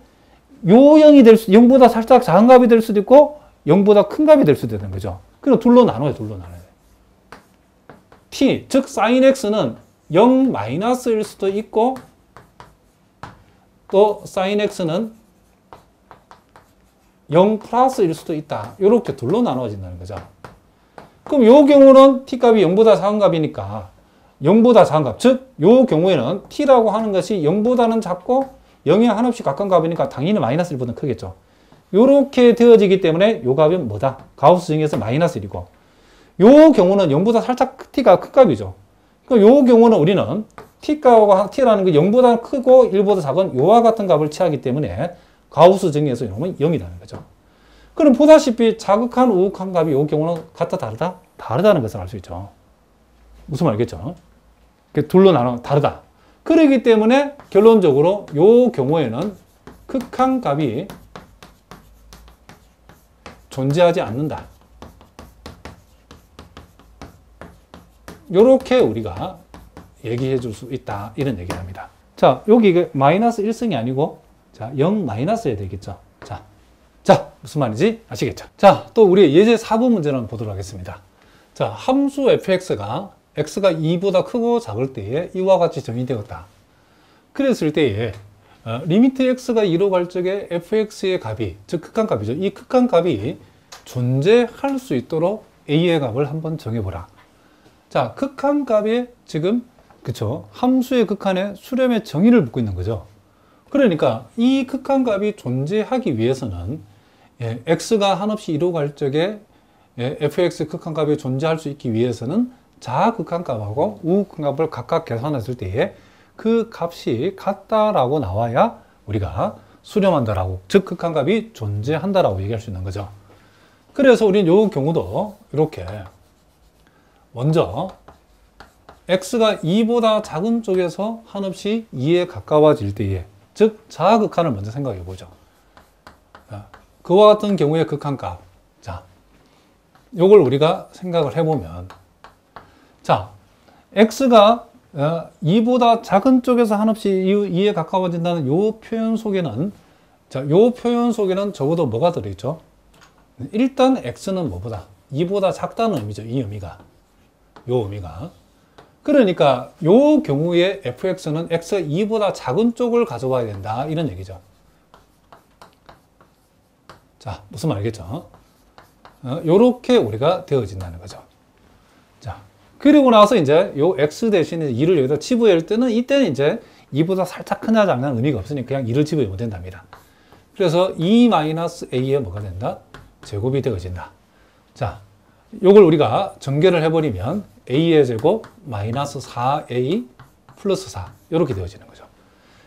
요 0보다 살짝 작은 값이 될 수도 있고 0보다 큰 값이 될 수도 있는 거죠. 그럼 둘로 나눠야 t, 즉 sin x는 0 마이너스일 수도 있고 또 sin x는 0 플러스일 수도 있다. 이렇게 둘로 나눠진다는 거죠. 그럼 이 경우는 t값이 0보다 작은 값이니까 0보다 작은 값, 즉 이 경우에는 t라고 하는 것이 0보다는 작고 0에 한없이 가까운 값이니까 당연히 마이너스 1보다는 크겠죠. 이렇게 되어지기 때문에 이 값은 뭐다? 가우스 정의에서 마이너스 1이고 이 경우는 0보다 살짝 t가 큰 값이죠. 그러니까 이 경우는 우리는 t라는 게 0보다 크고 1보다 작은 요와 같은 값을 취하기 때문에 가우스 정의에서 이놈은 0이라는 거죠. 그럼 보다시피 자극한 우극한 값이 이 경우는 같다 다르다? 다르다는 것을 알 수 있죠. 무슨 말이겠죠? 둘로 나눠 다르다. 그렇기 때문에 결론적으로 이 경우에는 극한 값이 존재하지 않는다. 이렇게 우리가 얘기해 줄 수 있다. 이런 얘기를 합니다. 자, 여기 마이너스 1승이 아니고 자, 0 마이너스여야 되겠죠. 자, 무슨 말인지 아시겠죠? 자, 또 우리 예제 4번 문제를 한번 보도록 하겠습니다. 자, 함수 fx가 x가 2보다 크고 작을 때에 이와 같이 정의되었다. 그랬을 때에 리미트 x가 2로 갈 적에 fx의 값이, 즉 극한값이죠. 이 극한값이 존재할 수 있도록 a의 값을 한번 정해보라. 자, 극한값에 지금 그쵸, 함수의 극한에 수렴의 정의를 묻고 있는 거죠. 그러니까 이 극한값이 존재하기 위해서는 x가 한없이 2로 갈 적에 fx 극한값이 존재할 수 있기 위해서는 자극한값하고 우극한값을 각각 계산했을 때에 그 값이 같다라고 나와야 우리가 수렴한다라고, 즉 극한값이 존재한다라고 얘기할 수 있는 거죠. 그래서 우리는 이 경우도 이렇게 먼저 x가 2보다 작은 쪽에서 한없이 2에 가까워질 때에, 즉 자극한을 먼저 생각해 보죠. 그와 같은 경우의 극한값, 자, 요걸 우리가 생각을 해보면, 자, x가 2보다 작은 쪽에서 한없이 2에 가까워진다는 요 표현 속에는, 자, 요 표현 속에는 적어도 뭐가 들어있죠? 일단 x는 뭐보다? 2보다 작다는 의미죠. 이 의미가. 요 의미가. 그러니까 요 경우에 fx는 x가 2보다 작은 쪽을 가져와야 된다. 이런 얘기죠. 자, 무슨 말이겠죠? 요렇게 우리가 되어진다는 거죠. 자, 그리고 나서 이제 요 x 대신에 2를 여기다 집어넣을 때는, 이때는 이제 2보다 살짝 크냐 작냐는 의미가 없으니까 그냥 2를 집어넣으면 된답니다. 그래서 2-a에 뭐가 된다? 제곱이 되어진다. 자, 요걸 우리가 전개를 해버리면 a의 제곱 마이너스 4a 플러스 4 이렇게 되어지는 거죠.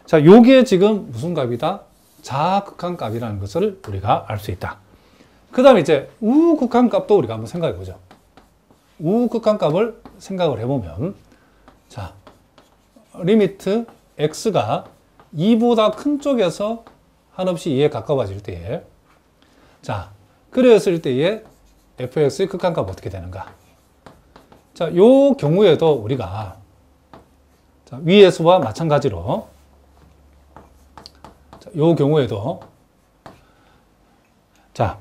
자, 요게 지금 무슨 값이다? 자극한값이라는 것을 우리가 알 수 있다. 그 다음에 이제 우극한값도 우리가 한번 생각해 보죠. 우극한값을 생각을 해보면, 자, 리미트 x가 2보다 큰 쪽에서 한없이 2에 가까워질 때에, 자, 그랬을 때에 fx의 극한값 어떻게 되는가? 자, 요 경우에도 우리가, 자, 위의 수와 마찬가지로, 자, 요 경우에도, 자,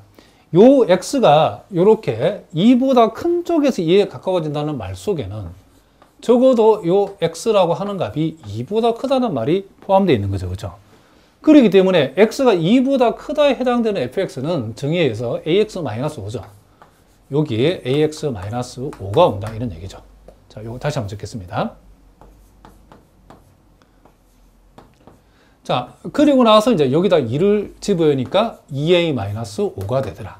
요 x가 요렇게 2보다 큰 쪽에서 2에 가까워진다는 말 속에는 적어도 요 x라고 하는 값이 2보다 크다는 말이 포함되어 있는 거죠. 그렇죠? 그렇기 때문에 x가 2보다 크다에 해당되는 fx는 정의에 의해서 ax-5죠. 여기에 ax-5가 온다, 이런 얘기죠. 자, 요거 다시 한번 적겠습니다. 자, 그리고 나서 이제 여기다 2를 집어넣으니까 2a-5가 되더라.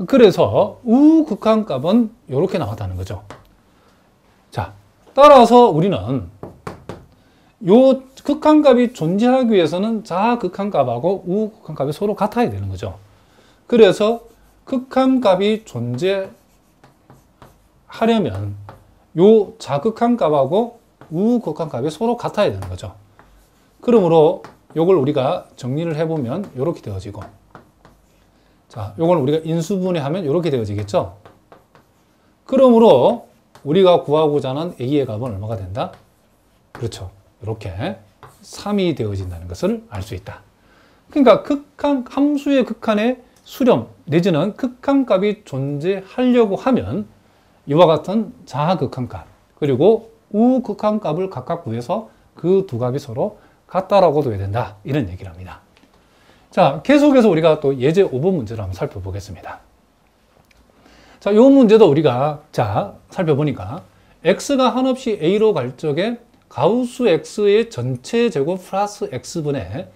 그래서 우극한값은 이렇게 나왔다는 거죠. 자, 따라서 우리는 요 극한값이 존재하기 위해서는 자극한값하고 우극한값이 서로 같아야 되는 거죠. 그래서 극한값이 존재하려면 요 자극한값하고 우극한값이 서로 같아야 되는 거죠. 그러므로 요걸 우리가 정리를 해보면 이렇게 되어지고, 자, 요걸 우리가 인수분해하면 이렇게 되어지겠죠. 그러므로 우리가 구하고자 하는 a의 값은 얼마가 된다? 그렇죠. 이렇게 3이 되어진다는 것을 알 수 있다. 그러니까 함수의 극한의 수렴 내지는 극한값이 존재하려고 하면 이와 같은 자극한값 그리고 우극한값을 각각 구해서 그 두 값이 서로 같다라고 둬야 된다, 이런 얘기를 합니다. 자, 계속해서 우리가 또 예제 5번 문제를 한번 살펴보겠습니다. 자, 이 문제도 우리가 살펴보니까 x가 한없이 a로 갈 적에 가우스 x의 전체 제곱 플러스 x분의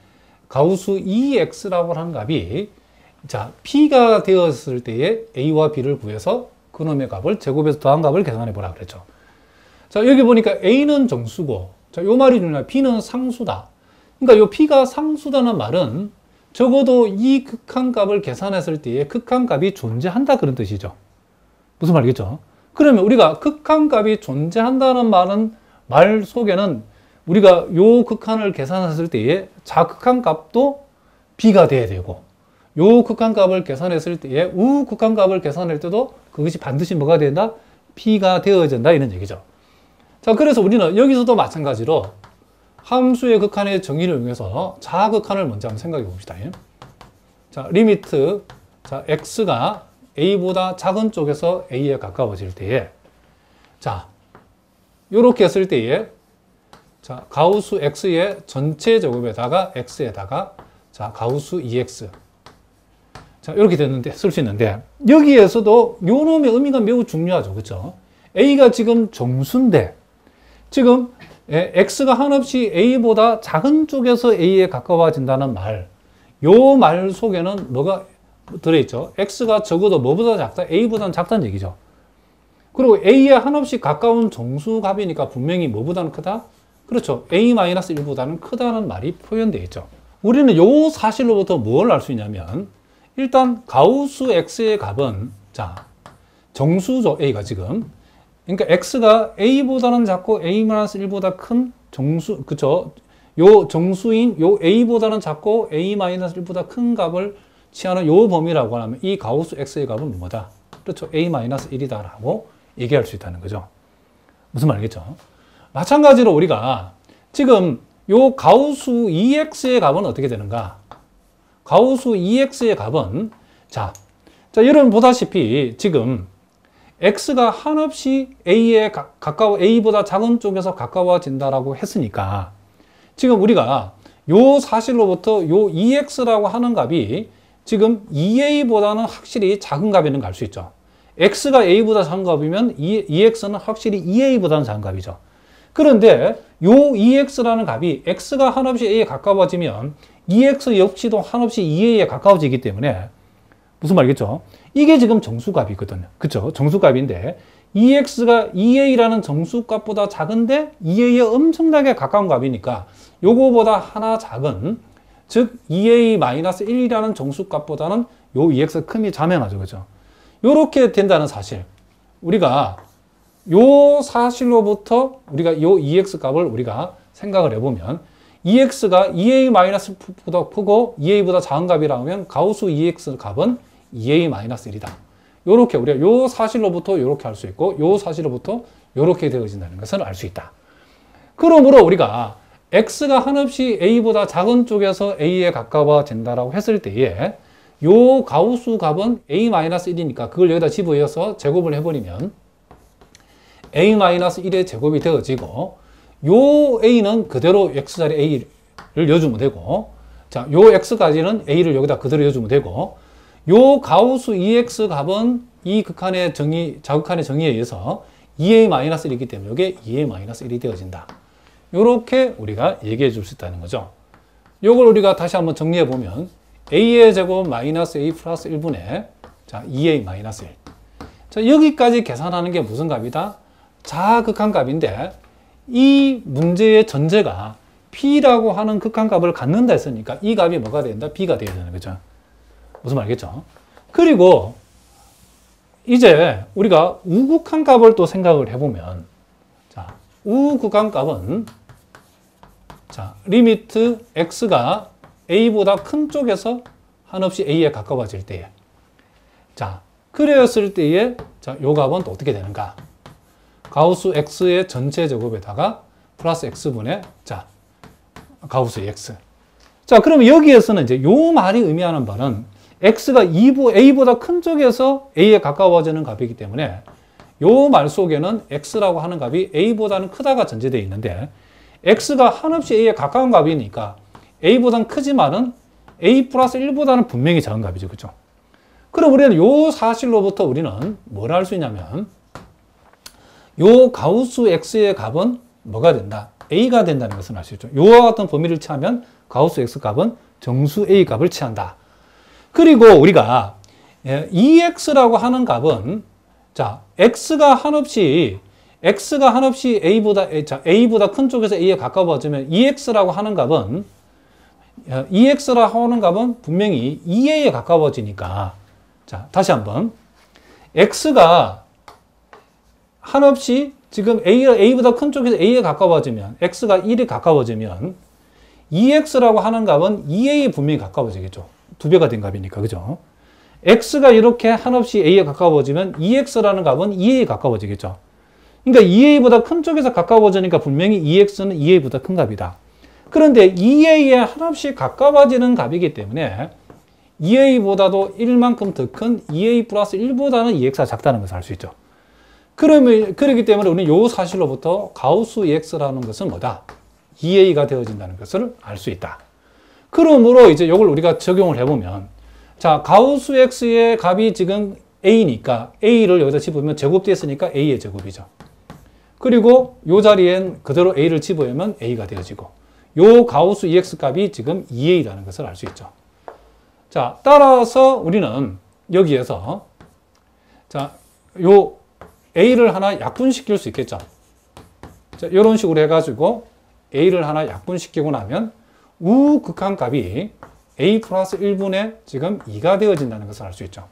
가우스 2x라고 하는 값이, 자, p가 되었을 때에 a와 b를 구해서 그놈의 값을 제곱해서 더한 값을 계산해 보라 그랬죠. 자, 여기 보니까 a는 정수고, 자, 요 말이 중요해. b는 상수다. 그러니까 요 p가 상수다는 말은 적어도 이 극한값을 계산했을 때에 극한값이 존재한다, 그런 뜻이죠. 무슨 말이겠죠? 그러면 우리가 극한값이 존재한다는 말 속에는 우리가 요 극한을 계산했을 때에 자극한값도 b가 돼야 되고, 요 극한값을 계산했을 때에 우극한값을 계산할 때도 그것이 반드시 뭐가 된다? p가 되어진다, 이런 얘기죠. 자, 그래서 우리는 여기서도 마찬가지로 함수의 극한의 정의를 이용해서 자극한을 먼저 한번 생각해 봅시다. 자, 리미트, 자, x가 a보다 작은 쪽에서 a에 가까워질 때에, 자, 요렇게 했을 때에 자, 가우수 x의 전체 제곱에다가 x에다가 자, 가우수 2x. 자, 이렇게 됐는데, 쓸 수 있는데, 여기에서도 요 놈의 의미가 매우 중요하죠. 그쵸? a가 지금 정수인데, 지금 x가 한없이 a보다 작은 쪽에서 a에 가까워진다는 말, 요 말 속에는 뭐가 들어있죠? x가 적어도 뭐보다 작다? a보다는 작다는 얘기죠. 그리고 a에 한없이 가까운 정수값이니까 분명히 뭐보다는 크다? 그렇죠. a-1보다는 크다는 말이 표현되어 있죠. 우리는 요 사실로부터 뭘 알 수 있냐면, 일단 가우수 x의 값은 자, 정수죠. a가 지금. 그러니까 x가 a보다는 작고 a-1보다 큰 정수, 그쵸? 요 정수인 요 a보다는 작고 a-1보다 큰 값을 취하는 요 범위라고 하면 이 가우수 x의 값은 뭐다? 그렇죠. a-1이다라고 얘기할 수 있다는 거죠. 무슨 말이겠죠? 마찬가지로 우리가 지금 요 가우수 2x의 값은 어떻게 되는가? 가우수 2x의 값은 자, 여러분 보다시피 지금 x가 한없이 a에 a보다 작은 쪽에서 가까워진다라고 했으니까 지금 우리가 요 사실로부터 요 2x라고 하는 값이 지금 2a보다는 확실히 작은 값이라는 걸 알 수 있죠. x가 a보다 작은 값이면 2x는 확실히 2a보다는 작은 값이죠. 그런데 요 2x라는 값이 x가 한없이 a에 가까워지면 2x 역시도 한없이 2a에 가까워지기 때문에 무슨 말이겠죠? 이게 지금 정수값이거든요. 그쵸? 정수값인데 2x가 2a라는 정수값보다 작은데 2a에 엄청나게 가까운 값이니까 요거보다 하나 작은 즉 2a-1이라는 정수값보다는 요 2x 큼이 자명하죠. 그죠? 요렇게 된다는 사실. 우리가 요 사실로부터 우리가 요 2x 값을 우리가 생각을 해보면 2x가 2a-보다 크고 2a보다 작은 값이라고 하면 가우수 2x 값은 2a-1이다. 요렇게 우리가 요 사실로부터 요렇게 할 수 있고 요 사실로부터 요렇게 되어진다는 것을 알 수 있다. 그러므로 우리가 x가 한없이 a보다 작은 쪽에서 a에 가까워진다라고 했을 때에 요 가우수 값은 a-1이니까 그걸 여기다 집어넣어서 제곱을 해버리면 a-1의 제곱이 되어지고 요 a는 그대로 x자리 a를 넣어주면 되고 자, 요 x까지는 a를 여기다 그대로 넣어주면 되고 요 가우수 2x 값은 이 극한의 정의, 자극한의 정의에 의해서 2a-1이기 때문에 이게 2a-1이 되어진다. 요렇게 우리가 얘기해 줄 수 있다는 거죠. 요걸 우리가 다시 한번 정리해 보면 a의 제곱 마이너스 a 플러스 1분의 자, 2a-1. 자, 여기까지 계산하는 게 무슨 값이다? 자극한 값인데 이 문제의 전제가 p라고 하는 극한값을 갖는다 했으니까 이 값이 뭐가 된다? b가 돼야 되는 거죠. 무슨 말이겠죠? 그리고 이제 우리가 우극한값을 또 생각을 해보면 자, 우극한값은 자, 리미트 x가 a보다 큰 쪽에서 한없이 a에 가까워질 때에 자, 그랬을 때에 자, 요 값은 또 어떻게 되는가? 가우수 x의 전체 제곱에다가 플러스 x분의 자, 가우수 x. 자, 그러면 여기에서는 이제 요 말이 의미하는 바는 x가 a보다 큰 쪽에서 a에 가까워지는 값이기 때문에 요 말 속에는 x라고 하는 값이 a보다는 크다가 전제되어 있는데 x가 한없이 a에 가까운 값이니까 a보다는 크지만은 a 플러스 1보다는 분명히 작은 값이죠. 그죠? 그럼 우리는 요 사실로부터 우리는 뭘 할 수 있냐면 요 가우수 x의 값은 뭐가 된다? a가 된다는 것을 알 수 있죠. 요와 같은 범위를 취하면 가우수 x 값은 정수 a 값을 취한다. 그리고 우리가 2x라고 하는 값은 자, x가 한없이 a보다 큰 쪽에서 a에 가까워지면 2x라고 하는 값은 분명히 2a에 가까워지니까 자, 다시 한번 x가 한없이 지금 a보다 큰 쪽에서 a에 가까워지면 x가 1에 가까워지면 2x라고 하는 값은 2a에 분명히 가까워지겠죠. 2배가 된 값이니까. 그죠? x가 이렇게 한없이 a에 가까워지면 2x라는 값은 2a에 가까워지겠죠. 그러니까 2a보다 큰 쪽에서 가까워지니까 분명히 2x는 2a보다 큰 값이다. 그런데 2a에 한없이 가까워지는 값이기 때문에 2a보다도 1만큼 더 큰 2a 플러스 1보다는 2x가 작다는 것을 알 수 있죠. 그러기 때문에 우리는 이 사실로부터 가우수 2x라는 것은 뭐다? 2a가 되어진다는 것을 알 수 있다. 그러므로 이제 이걸 우리가 적용을 해보면, 자, 가우스 x의 값이 지금 a니까 a를 여기다 집으면 제곱됐으니까 a의 제곱이죠. 그리고 이 자리엔 그대로 a를 집으면 a가 되어지고, 요 가우스 ex 값이 지금 2a라는 것을 알 수 있죠. 자, 따라서 우리는 여기에서 자, 요 a를 하나 약분시킬 수 있겠죠. 자, 이런 식으로 해가지고 a를 하나 약분시키고 나면 우극한값이 a 플러스 1분의 지금 2가 되어진다는 것을 알 수 있죠.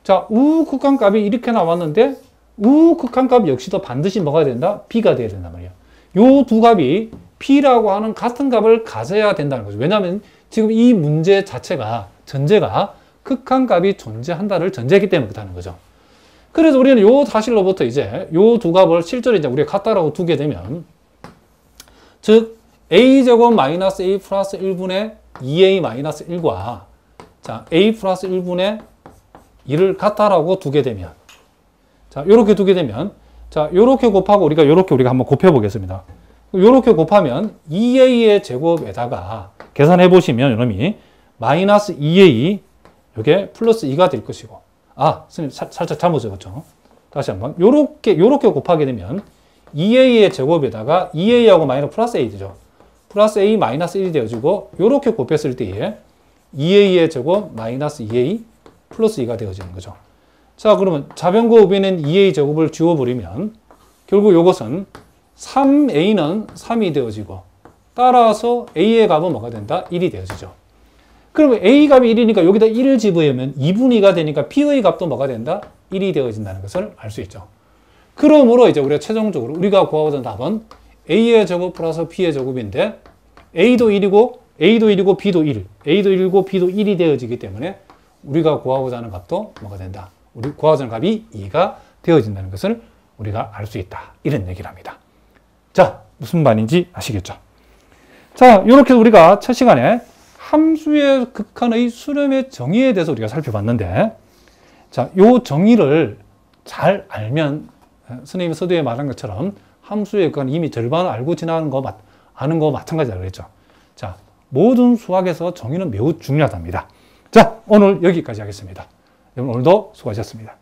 자, 우극한값이 이렇게 나왔는데 우극한값 역시도 반드시 뭐가 된다? b가 되어야 된단 말이에요. 요 두 값이 p라고 하는 같은 값을 가져야 된다는 거죠. 왜냐하면 지금 이 문제 자체가 전제가 극한값이 존재한다를 전제했기 때문에 그렇다는 거죠. 그래서 우리는 요 사실로부터 이제 요 두 값을 실제로 이제 우리가 같다라고 두게 되면, 즉 a제곱 마이너스 a 플러스 1분의 2a 마이너스 1과 자, a 플러스 1분의 2를 같다라고 두게 되면, 자, 요렇게 두게 되면, 자, 요렇게 곱하고 우리가 한번 곱해 보겠습니다. 요렇게 곱하면 2a의 제곱에다가 계산해 보시면 이놈이 마이너스 2a 요게 플러스 2가 될 것이고, 아, 선생님 살짝 잘못 적었죠. 다시 한번 요렇게 곱하게 되면 2a의 제곱에다가 2a하고 마이너스 플러스 a 되죠. 플러스 a 마이너스 1이 되어지고, 요렇게 곱했을 때에 2a의 제곱 마이너스 2a 플러스 2가 되어지는 거죠. 자, 그러면 좌변과 우변인 2a 제곱을 지워버리면 결국 이것은 3a는 3이 되어지고, 따라서 a의 값은 뭐가 된다? 1이 되어지죠. 그러면 a 값이 1이니까 여기다 1을 집으면 2분의 2가 되니까 p의 값도 뭐가 된다? 1이 되어진다는 것을 알 수 있죠. 그러므로 이제 우리가 최종적으로 우리가 구하고자 하는 답은 a의 제곱 플러스 b의 제곱인데, a도 1이고 b도 1, a도 1이고 b도 1이 되어지기 때문에 우리가 구하고자 하는 값도 뭐가 된다? 우리 구하고자 하는 값이 2가 되어진다는 것을 우리가 알 수 있다. 이런 얘기를 합니다. 자, 무슨 말인지 아시겠죠? 자, 이렇게 우리가 첫 시간에 함수의 극한의 수렴의 정의에 대해서 우리가 살펴봤는데, 자, 요 정의를 잘 알면 선생님이 서두에 말한 것처럼 함수의 극한 이미 절반을 알고 지나가는 거 아는 거 마찬가지다 그랬죠. 자, 모든 수학에서 정의는 매우 중요하답니다. 자, 오늘 여기까지 하겠습니다. 여러분 오늘도 수고하셨습니다.